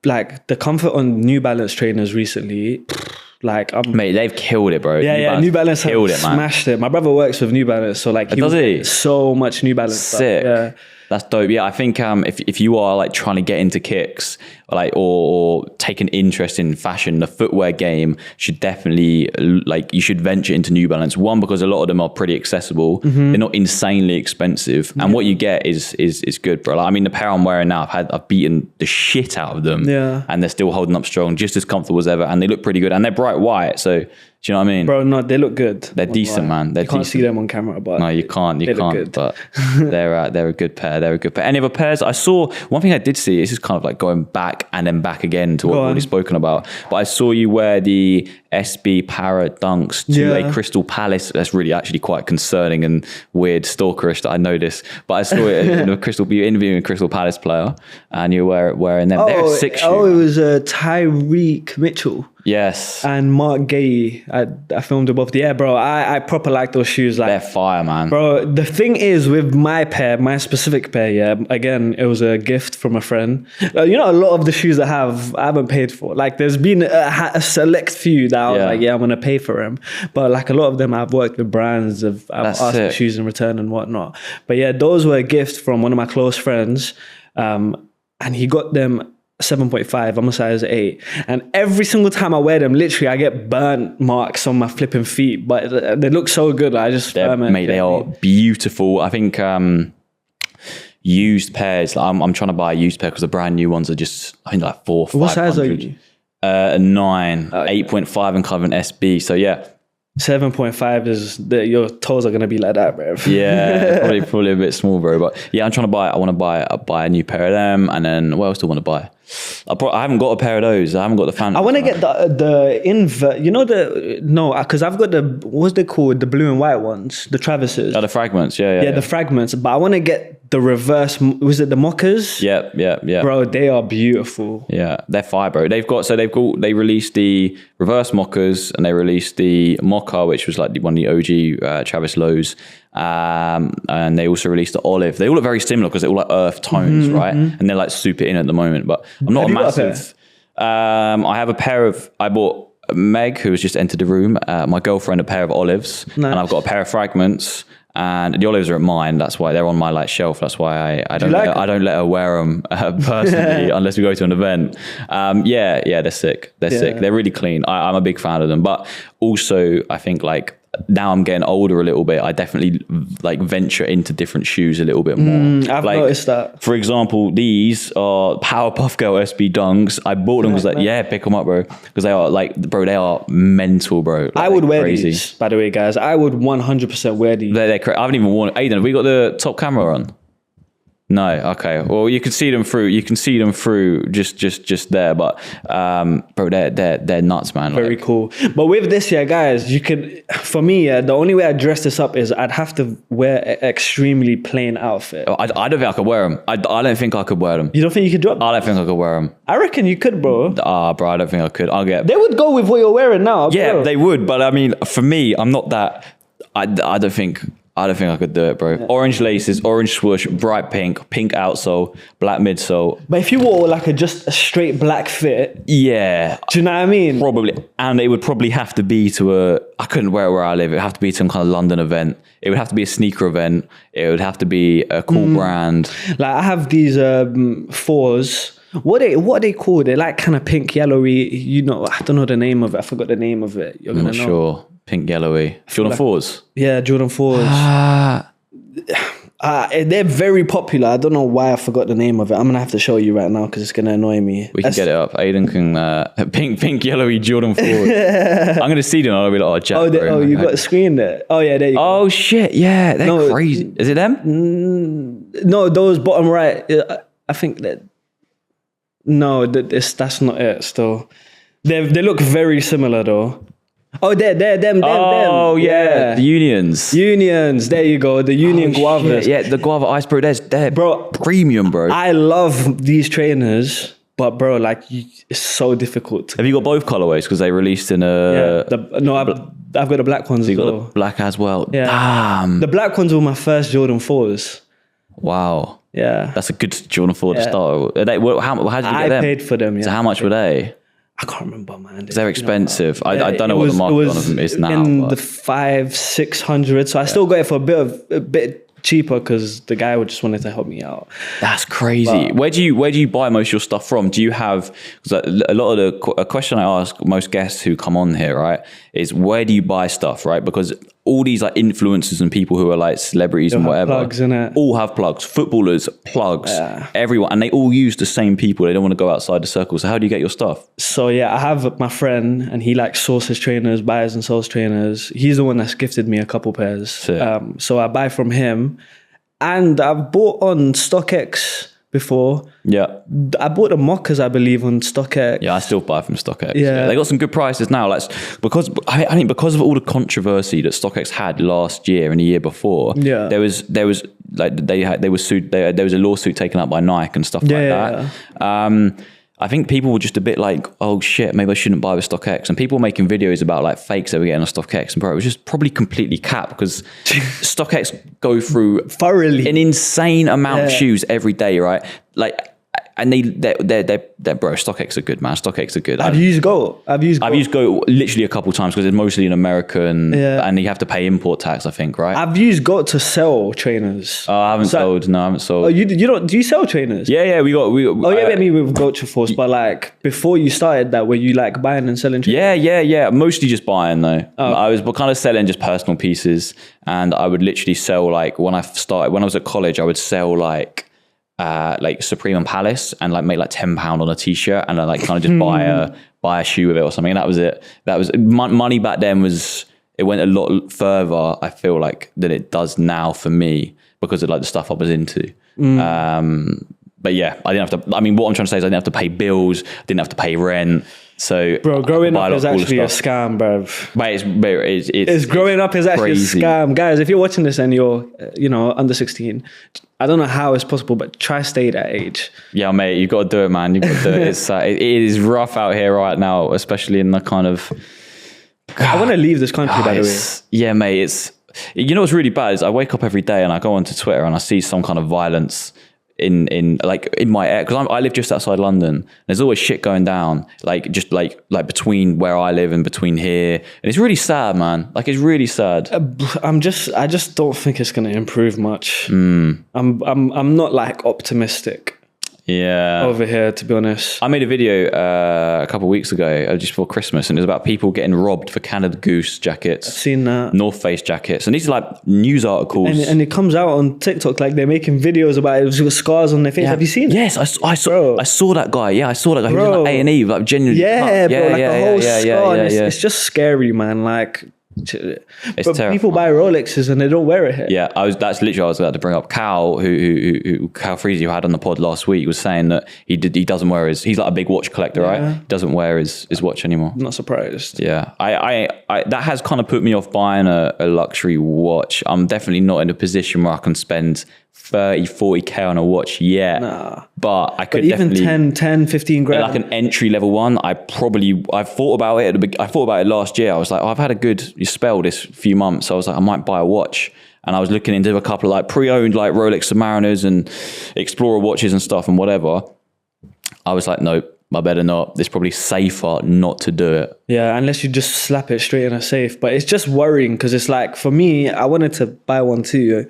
Speaker 2: like the comfort on New Balance trainers recently. Like,
Speaker 1: Mate, they've killed it, bro.
Speaker 2: New Balance
Speaker 1: killed
Speaker 2: have
Speaker 1: it, man.
Speaker 2: smashed it. My brother works with New Balance, so like
Speaker 1: Does he?
Speaker 2: So much New Balance
Speaker 1: Sick.
Speaker 2: stuff. Yeah.
Speaker 1: That's dope. Yeah, I think if you are like trying to get into kicks, like or take an interest in fashion, the footwear game should definitely like you should venture into New Balance. One, because a lot of them are pretty accessible. They're not insanely expensive, and what you get is good, bro. Like, I mean, the pair I'm wearing now, I've beaten the shit out of them, and they're still holding up strong, just as comfortable as ever, and they look pretty good, and they're bright white. So do you know what I mean?
Speaker 2: Bro, no, they look good.
Speaker 1: They're decent, man. They're
Speaker 2: you can't
Speaker 1: decent.
Speaker 2: see them on camera, but
Speaker 1: No, you can't. You can't.
Speaker 2: good.
Speaker 1: But they're a good pair. They're a good pair. Any other pairs? I saw one thing I did see. This is kind of like going back and then back again to what we've already spoken about. But I saw you wear the SB Parrot Dunks to a Crystal Palace. That's really actually quite concerning and weird, stalkerish that I noticed. But I saw it in a you interviewing a Crystal Palace player, and you were wearing them. They're a sick shoe.
Speaker 2: Oh, it was Tyreek Mitchell.
Speaker 1: Yes.
Speaker 2: And Mark Gay. I filmed them both. Yeah, bro, I proper like those shoes. Like,
Speaker 1: they're fire, man.
Speaker 2: Bro, the thing is with my pair, my specific pair, yeah, again, it was a gift from a friend. You know, a lot of the shoes I haven't paid for. Like, there's been a select few that I was like, I'm going to pay for them. But like a lot of them, I've worked with brands, I've asked for shoes in return and whatnot. But yeah, those were a gift from one of my close friends. And he got them 7.5. I'm a size 8, and every single time I wear them, literally I get burnt marks on my flipping feet, but they look so good. I just
Speaker 1: mate, they are beautiful. I think used pairs, I'm trying to buy a used pair because the brand new ones are just, I think, like 400.
Speaker 2: What size are you?
Speaker 1: A 9, 8.5 and covering SB. So yeah,
Speaker 2: 7.5 is your toes are gonna be like that, bro.
Speaker 1: Yeah, probably a bit small, bro. But yeah, I'm trying to buy. I want to buy a new pair of them, and then what else do I want to buy? I haven't got a pair of those. I haven't got the Phantom.
Speaker 2: I want to get the invert. You know because I've got the what's they called, the blue and white ones, the Travises.
Speaker 1: Oh, the fragments. Yeah,
Speaker 2: the fragments. But I want to get the reverse. Was it the mochas?
Speaker 1: Yeah.
Speaker 2: Bro, they are beautiful.
Speaker 1: Yeah, they're fire, bro. They released the reverse mochas, and they released the mocha, which was like one of the OG Travis Lows. And they also released the olive. They all look very similar because they're all like earth tones, right? And they're like super in at the moment. But I'm not a massive. I have a pair of. I bought Meg, who has just entered the room. My girlfriend, a pair of olives, and I've got a pair of fragments. And the olives are at mine. That's why they're on my like shelf. That's why I don't let her wear them personally unless we go to an event. Yeah, they're sick. They're sick. They're really clean. I'm a big fan of them. But also, I think like now I'm getting older a little bit. I definitely like venture into different shoes a little bit more.
Speaker 2: I've noticed that.
Speaker 1: For example, these are Powerpuff Girl SB Dunks. I bought them because pick them up, bro. Because they are like, bro, they are mental, bro. Like,
Speaker 2: I would wear these, by the way, guys. I would 100% wear these.
Speaker 1: They're crazy. I haven't even worn it. Aidan, have we got the top camera on? No, okay. Well, you can see them through. You can see them through just there. But bro, they're nuts, man.
Speaker 2: Very cool. But with this, guys, you could. For me, the only way I dress this up is I'd have to wear an extremely plain outfit.
Speaker 1: I don't think I could wear them. I don't think I could wear them.
Speaker 2: You don't think you could drop them?
Speaker 1: I don't think I could wear them.
Speaker 2: I reckon you could, bro.
Speaker 1: Bro, I don't think I could.
Speaker 2: They would go with what you're wearing now.
Speaker 1: Yeah,
Speaker 2: bro.
Speaker 1: they would. But I mean, for me, I'm not that. I don't think I could do it, bro. Yeah. Orange laces, orange swoosh, bright pink outsole, black midsole.
Speaker 2: But if you wore like just a straight black fit,
Speaker 1: yeah,
Speaker 2: do you know what I mean?
Speaker 1: Probably, and it would probably have to be to I couldn't wear it where I live. It would have to be some kind of London event. It would have to be a sneaker event. It would have to be a cool brand.
Speaker 2: Like I have these fours. What are they called? They're like kind of pink, yellowy. You know, I don't know the name of it. I forgot the name of it.
Speaker 1: I'm not sure. Pink, yellowy. Jordan 4s?
Speaker 2: Yeah, Jordan 4s. They're very popular. I don't know why I forgot the name of it. I'm gonna have to show you right now because it's gonna annoy me.
Speaker 1: We can get it up. Aiden can pink, yellowy Jordan 4. I'm gonna see them. I'll be like, oh, Jack.
Speaker 2: You got a screen there. Oh yeah, there you go.
Speaker 1: Oh shit, yeah, they're crazy. Is it them?
Speaker 2: No, those bottom right. I think that. No, that's not it. Still, they look very similar though. Oh, they're them.
Speaker 1: Oh yeah, the Unions.
Speaker 2: There you go. The Union Guavas.
Speaker 1: Yeah, the Guava Ice, bro. They're
Speaker 2: bro,
Speaker 1: premium, bro.
Speaker 2: I love these trainers, but bro, like it's so difficult.
Speaker 1: Have you got both colorways? Because they released in a.
Speaker 2: I've got the black ones.
Speaker 1: So you got the black as well.
Speaker 2: Yeah.
Speaker 1: Damn.
Speaker 2: The black ones were my first Jordan 4s.
Speaker 1: Wow.
Speaker 2: Yeah.
Speaker 1: That's a good Jordan 4 to start. How did you get them?
Speaker 2: I paid for them. Yeah.
Speaker 1: So how much were they?
Speaker 2: I can't remember, man.
Speaker 1: They're expensive. I don't know what the market on them is now.
Speaker 2: In the 500-600. So I still got it for a bit cheaper because the guy just wanted to help me out.
Speaker 1: That's crazy. Where do you buy most of your stuff from? Do you have, because a lot of a question I ask most guests who come on here, right, is where do you buy stuff, right? Because all these like influencers and people who are like celebrities and whatever,
Speaker 2: plugs, innit?
Speaker 1: All have plugs. Footballers, plugs, everyone, and they all use the same people. They don't want to go outside the circle. So how do you get your stuff?
Speaker 2: So yeah, I have my friend, and he like sources trainers, buys and sells trainers. He's the one that's gifted me a couple pairs. So I buy from him, and I've bought on StockX before.
Speaker 1: Yeah,
Speaker 2: I bought the mockers, I believe, on StockX.
Speaker 1: Yeah, I still buy from StockX.
Speaker 2: Yeah,
Speaker 1: they got some good prices now. Like because I think because of all the controversy that StockX had last year and the year before.
Speaker 2: Yeah,
Speaker 1: there was like they were sued. There was a lawsuit taken up by Nike and stuff like that. Yeah. I think people were just a bit like, oh shit, maybe I shouldn't buy with StockX. And people were making videos about like fakes they were getting on StockX. And bro, it was just probably completely capped because StockX go through
Speaker 2: thoroughly
Speaker 1: an insane amount of shoes every day, right? Like, and they're bro, StockX are good, man. StockX are good.
Speaker 2: I've used Go
Speaker 1: literally a couple times because it's mostly an American, and you have to pay import tax, I think, right?
Speaker 2: I've used Go to sell trainers.
Speaker 1: Oh, I haven't sold. No, I haven't sold.
Speaker 2: Oh, you don't? Do you sell trainers?
Speaker 1: Yeah, we got.
Speaker 2: I mean with Gocha Force, but like before you started that, were you like buying and selling trainers?
Speaker 1: Yeah. Mostly just buying though. Oh. I was kind of selling just personal pieces, and I would literally sell like when I was at college, I would sell like Supreme and Palace and like make like £10 on a t-shirt and then like kind of just buy a shoe with it or something. And that was it. That was money back then. It went a lot further, I feel like, than it does now for me because of like the stuff I was into. But yeah, I didn't have to. I mean, what I'm trying to say is I didn't have to pay bills, didn't have to pay rent. So,
Speaker 2: bro, growing up is actually a scam, bro.
Speaker 1: It's
Speaker 2: growing up is actually crazy. A scam, guys. If you're watching this and you're, under 16, I don't know how it's possible, but try stay that age.
Speaker 1: Yeah, mate, you've got to do it, man. You've got to do it. It is rough out here right now, especially in the kind of.
Speaker 2: I want to leave this country, by the way.
Speaker 1: Yeah, mate. What's really bad is I wake up every day and I go onto Twitter and I see some kind of violence in my area, because I live just outside London. There's always shit going down, like between where I live and between here, and it's really sad, man. Like, it's really sad.
Speaker 2: I just don't think it's gonna improve much. I'm not like optimistic.
Speaker 1: Yeah,
Speaker 2: over here, to be honest.
Speaker 1: I made a video a couple of weeks ago, just before Christmas, and it was about people getting robbed for Canada Goose jackets. I've
Speaker 2: seen that.
Speaker 1: North Face jackets, and these are like news articles.
Speaker 2: And it comes out on TikTok, like they're making videos about it with scars on their face. Yeah. Have you seen it?
Speaker 1: Yes, I saw that guy. Yeah, I saw that guy. Bro. He was like A&E, like genuinely.
Speaker 2: Yeah, bro, like a whole scar. It's just scary, man. Like.
Speaker 1: It's
Speaker 2: but
Speaker 1: terrifying.
Speaker 2: People buy Rolexes and they don't wear it here.
Speaker 1: Yeah, that's literally what I was about to bring up. Cal, who Cal Freezy, who had on the pod last week, was saying that he doesn't wear he's like a big watch collector, right? He doesn't wear his watch anymore.
Speaker 2: I'm not surprised.
Speaker 1: Yeah, I that has kind of put me off buying a luxury watch. I'm definitely not in a position where I can spend 30-40k on a watch yet. Nah. But I could
Speaker 2: even
Speaker 1: definitely
Speaker 2: 10, 15 grand.
Speaker 1: Like an entry level one, I've thought about it. I thought about it last year. I was like, I've had a good spell this few months. So I was like, I might buy a watch. And I was looking into a couple of like pre-owned like Rolex Submariners and Explorer watches and stuff and whatever. I was like, nope, I better not. It's probably safer not to do it. Yeah,
Speaker 2: unless you just slap it straight in a safe. But it's just worrying because it's like, for me, I wanted to buy one too.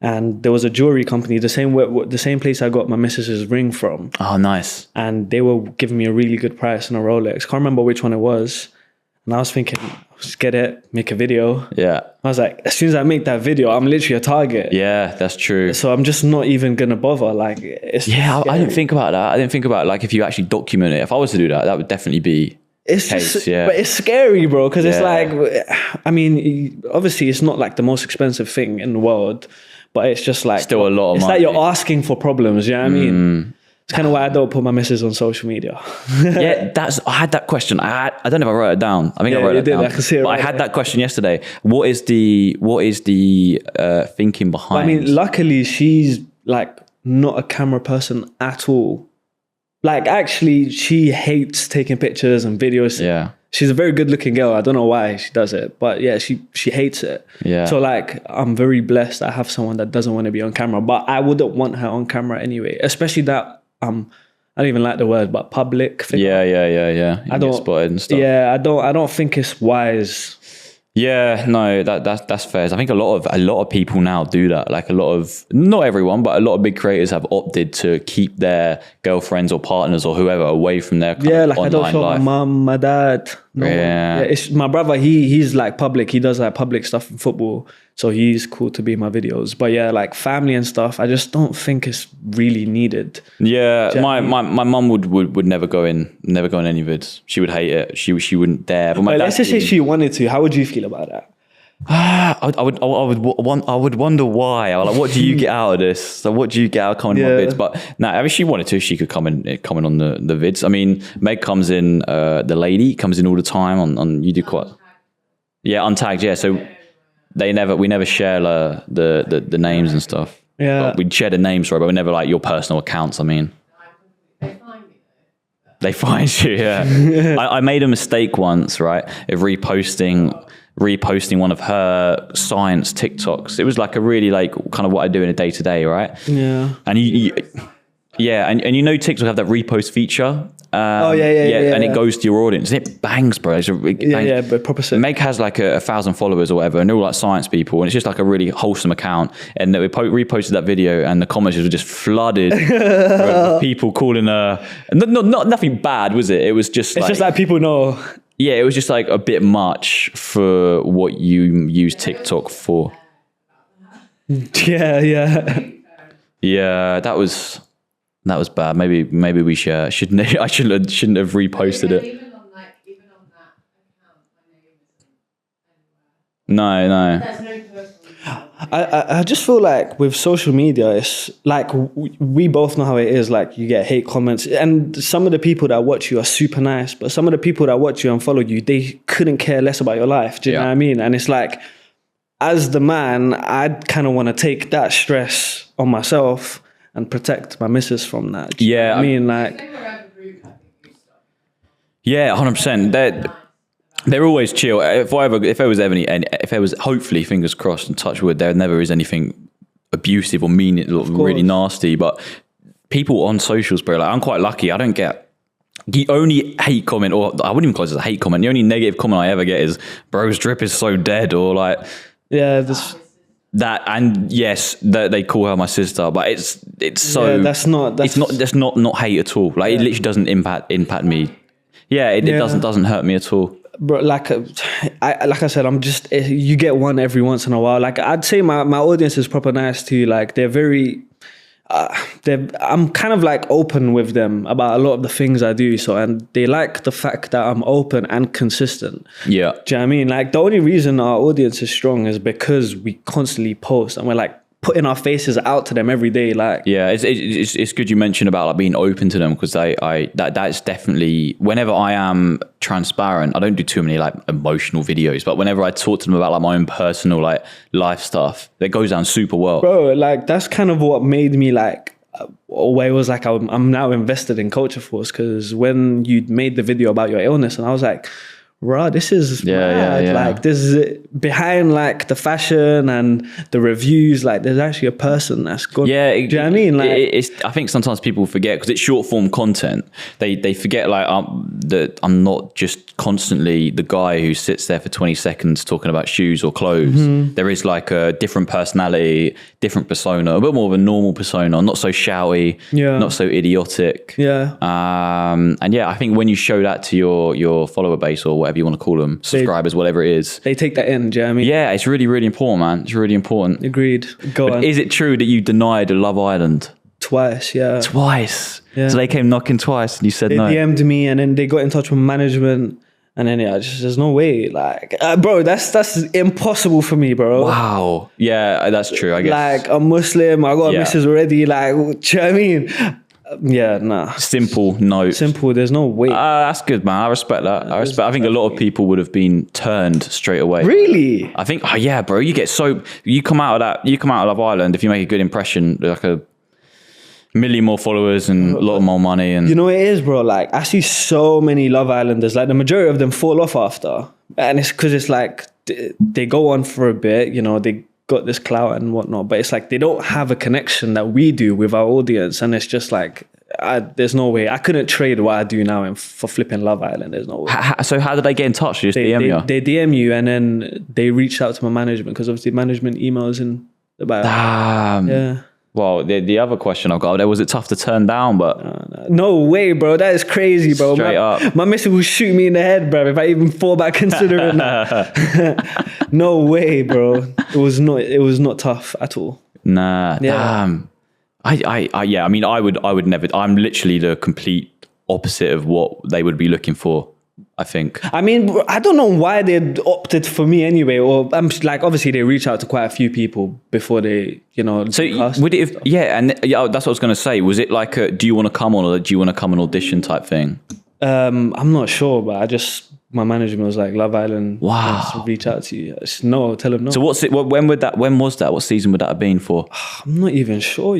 Speaker 2: And there was a jewelry company, the same place I got my missus's ring from.
Speaker 1: Oh, nice.
Speaker 2: And they were giving me a really good price on a Rolex. Can't remember which one it was. And I was thinking, just get it, make a video.
Speaker 1: Yeah.
Speaker 2: I was like, as soon as I make that video, I'm literally a target.
Speaker 1: Yeah, that's true.
Speaker 2: So I'm just not even gonna bother. Like, it's
Speaker 1: I didn't think about that. I didn't think about like if you actually document it. If I was to do that, that would definitely be
Speaker 2: it's
Speaker 1: case,
Speaker 2: just,
Speaker 1: yeah.
Speaker 2: but it's scary, bro, because it's
Speaker 1: Yeah.
Speaker 2: like, I mean, obviously it's not like the most expensive thing in the world, but it's just like
Speaker 1: Still a lot of
Speaker 2: it's
Speaker 1: money.
Speaker 2: like you're asking for problems. You know what I mean? It's kind of why I don't put my missus on social media.
Speaker 1: Yeah, I had that question. I don't know if I wrote it down. I think I wrote it down.
Speaker 2: I can see it
Speaker 1: But
Speaker 2: right
Speaker 1: I had
Speaker 2: there.
Speaker 1: that question yesterday. What is the thinking behind?
Speaker 2: I mean, luckily she's like not a camera person at all. Like actually, she hates taking pictures and videos.
Speaker 1: Yeah.
Speaker 2: She's a very good looking girl. I don't know why she does it, but yeah, she hates it.
Speaker 1: Yeah.
Speaker 2: So like, I'm very blessed. I have someone that doesn't want to be on camera, but I wouldn't want her on camera anyway. Especially that I don't even like the word, but public figure.
Speaker 1: Yeah. You get spotted and stuff.
Speaker 2: Yeah, I don't think it's wise.
Speaker 1: Yeah, no, that's fair. I think a lot of people now do that. Like not everyone, but a lot of big creators have opted to keep their girlfriends or partners or whoever away from their kind of
Speaker 2: Like I don't show
Speaker 1: life.
Speaker 2: my mum, my dad. No.
Speaker 1: Yeah.
Speaker 2: It's my brother. He's like public. He does like public stuff in football, so he's cool to be in my videos. But yeah, like family and stuff, I just don't think it's really needed.
Speaker 1: Yeah, my mum would nenever go in any vids. She would hate it. She wouldn't dare. But my
Speaker 2: But
Speaker 1: dad,
Speaker 2: let's just say she wanted to. How would you feel about that?
Speaker 1: I would wonder why. I was like, what do you get out of this? So what do you get out of coming in my vids? But no, I mean, she wanted to. She could come in on the vids. I mean, Meg comes in. The lady comes in all the time on. You do quite. Yeah, untagged. Yeah, so we never share the names and stuff.
Speaker 2: Yeah,
Speaker 1: but we'd share the names, right? But we never like your personal accounts. I mean. They find you, yeah. I made a mistake once, right, of reposting one of her science TikToks. It was like a really like kind of what I do in a day to day, right?
Speaker 2: Yeah.
Speaker 1: And and you know TikTok have that repost feature.
Speaker 2: Yeah.
Speaker 1: And it goes to your audience. And it bangs, bro.
Speaker 2: Yeah, but proper sick.
Speaker 1: Meg has like 1,000 followers or whatever, and they're all like science people, and it's just like a really wholesome account. And we reposted that video, and the comments were just flooded with people calling her. Not nothing bad, was it? It was just.
Speaker 2: It's just like people know.
Speaker 1: Yeah, it was just like a bit much for what you use TikTok for.
Speaker 2: Yeah.
Speaker 1: Yeah, that was bad. Maybe we shouldn't have reposted it.
Speaker 3: Even on that account, my name isn't
Speaker 1: No.
Speaker 3: anywhere. There's no personal.
Speaker 2: I just feel like with social media, it's like we both know how it is. Like you get hate comments, and some of the people that watch you are super nice, but some of the people that watch you and follow you, they couldn't care less about your life. Do you know what I mean? And it's like, as the man, I'd kind of want to take that stress on myself and protect my missus from that. Do you know what I mean, like.
Speaker 1: Yeah, 100%. They're always chill. If there was hopefully, fingers crossed and touch wood, there never is anything abusive or mean, really nasty. But people on socials, bro, like I'm quite lucky. I don't get the only hate comment, or I wouldn't even call it a hate comment. The only negative comment I ever get is, "Bro's drip is so dead," or like,
Speaker 2: yeah, this.
Speaker 1: That, and yes, they call her my sister, but it's so that's not hate at all. Like it literally doesn't impact me. Yeah, it doesn't hurt me at all.
Speaker 2: But like I said, I'm just, you get one every once in a while. Like I'd say my audience is proper nice too. Like they're very, I'm kind of like open with them about a lot of the things I do. So, and they like the fact that I'm open and consistent.
Speaker 1: Yeah.
Speaker 2: Do you know what I mean? Like the only reason our audience is strong is because we constantly post and we're like putting our faces out to them every day. Like,
Speaker 1: yeah, it's good you mentioned about like being open to them, because that's definitely, whenever I am transparent, I don't do too many like emotional videos, but whenever I talk to them about like my own personal like life stuff, that goes down super well.
Speaker 2: Bro, like that's kind of what made me like, where it was like I'm now invested in Culture Force, because when you made the video about your illness, and I was like, bro, this is mad. Like this is it. Behind like the fashion and the reviews, like there's actually a person that's good.
Speaker 1: Yeah,
Speaker 2: do you know what I mean? Like,
Speaker 1: I think sometimes people forget, because it's short form content. They forget like that I'm not just constantly the guy who sits there for 20 seconds talking about shoes or clothes. Mm-hmm. There is like a different personality, different persona, a bit more of a normal persona, not so shouty, not so idiotic.
Speaker 2: Yeah.
Speaker 1: And yeah, I think when you show that to your follower base or whatever you want to call them, subscribers, whatever it is.
Speaker 2: They take that in, do you know what I mean?
Speaker 1: Yeah, it's really, really important, man. It's really important.
Speaker 2: Agreed. Go on.
Speaker 1: Is it true that you denied Love Island?
Speaker 2: Twice, yeah.
Speaker 1: Twice.
Speaker 2: Yeah.
Speaker 1: So they came knocking twice and you said
Speaker 2: They
Speaker 1: no.
Speaker 2: DM'd me and then they got in touch with management. And then, there's no way. Like, bro, that's impossible for me, bro.
Speaker 1: Wow. Yeah, that's true, I guess.
Speaker 2: Like, I'm Muslim. I got a missus already. Like, do you know what I mean? Yeah, nah.
Speaker 1: Simple no.
Speaker 2: Simple. There's no way.
Speaker 1: That's good, man. I respect that. I think a lot of people would have been turned straight away.
Speaker 2: Really?
Speaker 1: I think, yeah, bro. You come out of Love Island, if you make a good impression, like a million more followers and a lot more money. And
Speaker 2: You know what it is, bro? Like, I see so many Love Islanders. Like, the majority of them fall off after. And it's because it's like, they go on for a bit, you know, they got this clout and whatnot. But it's like, they don't have a connection that we do with our audience. And it's just like, there's no way. I couldn't trade what I do now for flipping Love Island. There's no way.
Speaker 1: So how did they get in touch? Just DM you?
Speaker 2: They DM you and then they reached out to my management because obviously management emails in the bio.
Speaker 1: Damn.
Speaker 2: Yeah.
Speaker 1: Well, the other question I've got there, was it tough to turn down? But
Speaker 2: no way, bro. That is crazy, bro.
Speaker 1: Straight up.
Speaker 2: My missus will shoot me in the head, bro, if I even fall back considering that. No way, bro. It was not tough at all.
Speaker 1: Nah,
Speaker 2: Yeah.
Speaker 1: damn. I mean, I would never. I'm literally the complete opposite of what they would be looking for, I think.
Speaker 2: I mean, I don't know why they opted for me anyway. Or I'm like, obviously they reach out to quite a few people before they,
Speaker 1: So
Speaker 2: cast.
Speaker 1: would it? That's what I was going to say. Was it like a, do you want to come on or do you want to come and audition type thing?
Speaker 2: I'm not sure, but my management was like, Love Island.
Speaker 1: Wow.
Speaker 2: wants to reach out to you. No, tell them no.
Speaker 1: So when was that? What season would that have been for?
Speaker 2: I'm not even sure,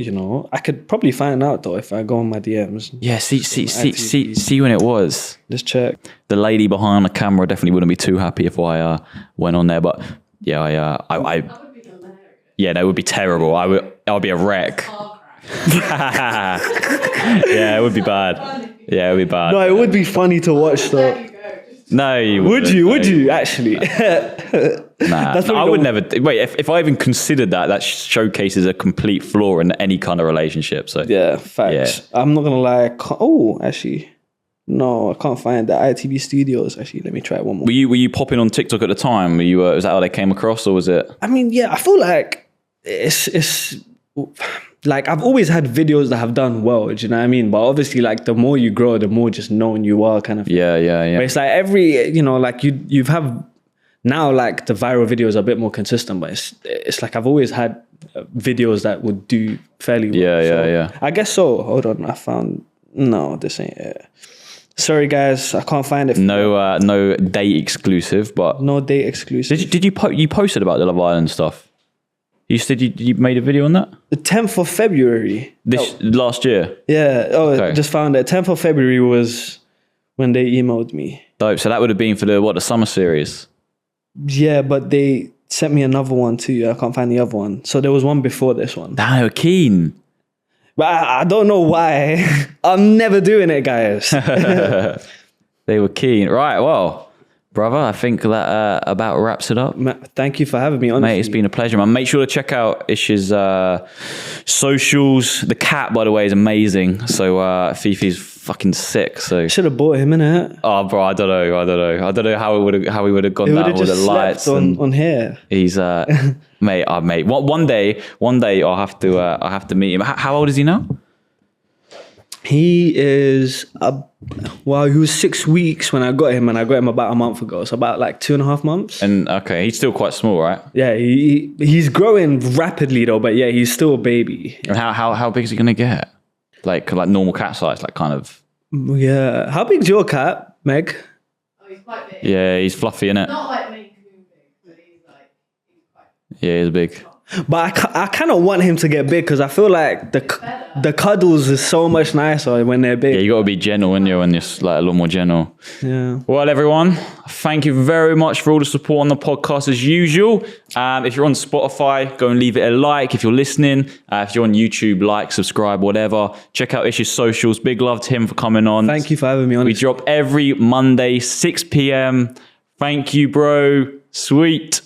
Speaker 2: I could probably find out though if I go on my DMs.
Speaker 1: Yeah, see when it was.
Speaker 2: Just check.
Speaker 1: The lady behind the camera definitely wouldn't be too happy if I went on there, but yeah,
Speaker 3: That would be hilarious.
Speaker 1: yeah, that would be terrible. I would be a wreck.
Speaker 3: Car crash.
Speaker 1: Yeah, it would be bad. Yeah, it would be bad.
Speaker 2: No, it would be funny to watch though.
Speaker 3: There you go.
Speaker 1: No, you
Speaker 2: Would
Speaker 1: wouldn't,
Speaker 2: you?
Speaker 1: no.
Speaker 2: Would you actually?
Speaker 1: Nah,
Speaker 2: That's
Speaker 1: I
Speaker 2: probably
Speaker 1: would
Speaker 2: the-
Speaker 1: never. Wait, if I even considered that showcases a complete flaw in any kind of relationship. So
Speaker 2: Yeah, facts.
Speaker 1: Yeah.
Speaker 2: I'm not gonna lie. Actually, no, I can't find the ITV Studios. Actually, let me try one more.
Speaker 1: were you popping on TikTok at the time? Was that how they came across, or was it?
Speaker 2: I mean, yeah, I feel like it's like I've always had videos that have done well. Do you know what I mean? But obviously, like the more you grow, the more just known you are, kind of.
Speaker 1: Yeah.
Speaker 2: But it's like like you've have now like the viral videos are a bit more consistent, but it's like I've always had videos that would do fairly well.
Speaker 1: Yeah.
Speaker 2: I guess so. Hold on, no, this ain't it. Sorry guys, I can't find it.
Speaker 1: No date exclusive, but
Speaker 2: No date exclusive.
Speaker 1: did you posted about the Love Island stuff? You said you made a video on that
Speaker 2: The 10th of February.
Speaker 1: last year.
Speaker 2: Yeah. Oh,
Speaker 1: Okay.
Speaker 2: just found it. 10th of February was when they emailed me.
Speaker 1: Dope. So that would have been for the summer series.
Speaker 2: Yeah, but they sent me another one too. I can't find the other one. So there was one before this one.
Speaker 1: Damn, they were keen.
Speaker 2: But I don't know why. I'm never doing it, guys.
Speaker 1: They were keen. Right. Well, brother, I think that about wraps it up.
Speaker 2: Thank you for having me on.
Speaker 1: Mate, it's been a pleasure, man. Make sure to check out Ish's socials. The cat, by the way, is amazing. So Fifi's fucking sick. So
Speaker 2: Should have bought him, innit?
Speaker 1: oh, bro, I don't know how he would have gone
Speaker 2: It would
Speaker 1: down
Speaker 2: have
Speaker 1: with
Speaker 2: just
Speaker 1: the lights.
Speaker 2: slept
Speaker 1: And
Speaker 2: on here.
Speaker 1: he's mate. One day I'll have to meet him. How old is he now?
Speaker 2: He is, he was 6 weeks when I got him, and I got him about a month ago. So about like 2.5 months.
Speaker 1: And okay, he's still quite small, right?
Speaker 2: Yeah, he's growing rapidly though, but yeah, he's still a baby.
Speaker 1: And how big is he gonna get? Like normal cat size, like kind of.
Speaker 2: Yeah. How big's your cat, Meg?
Speaker 3: Oh, he's quite big.
Speaker 1: Yeah, he's fluffy, innit?
Speaker 3: Not like Maine Coon big, but he's quite
Speaker 1: Yeah, he's big.
Speaker 2: But I kind of want him to get big because I feel like the cuddles is so much nicer when they're
Speaker 1: Yeah,
Speaker 2: big.
Speaker 1: you got to be gentle when you're like a lot more gentle.
Speaker 2: Yeah.
Speaker 1: Well, everyone, thank you very much for all the support on the podcast as usual. If you're on Spotify, go and leave it a like. If you're listening, if you're on YouTube, like, subscribe, whatever. Check out Ish's socials. Big love to him for coming on.
Speaker 2: Thank you for having me on.
Speaker 1: We drop every Monday, 6 p.m. Thank you, bro. Sweet.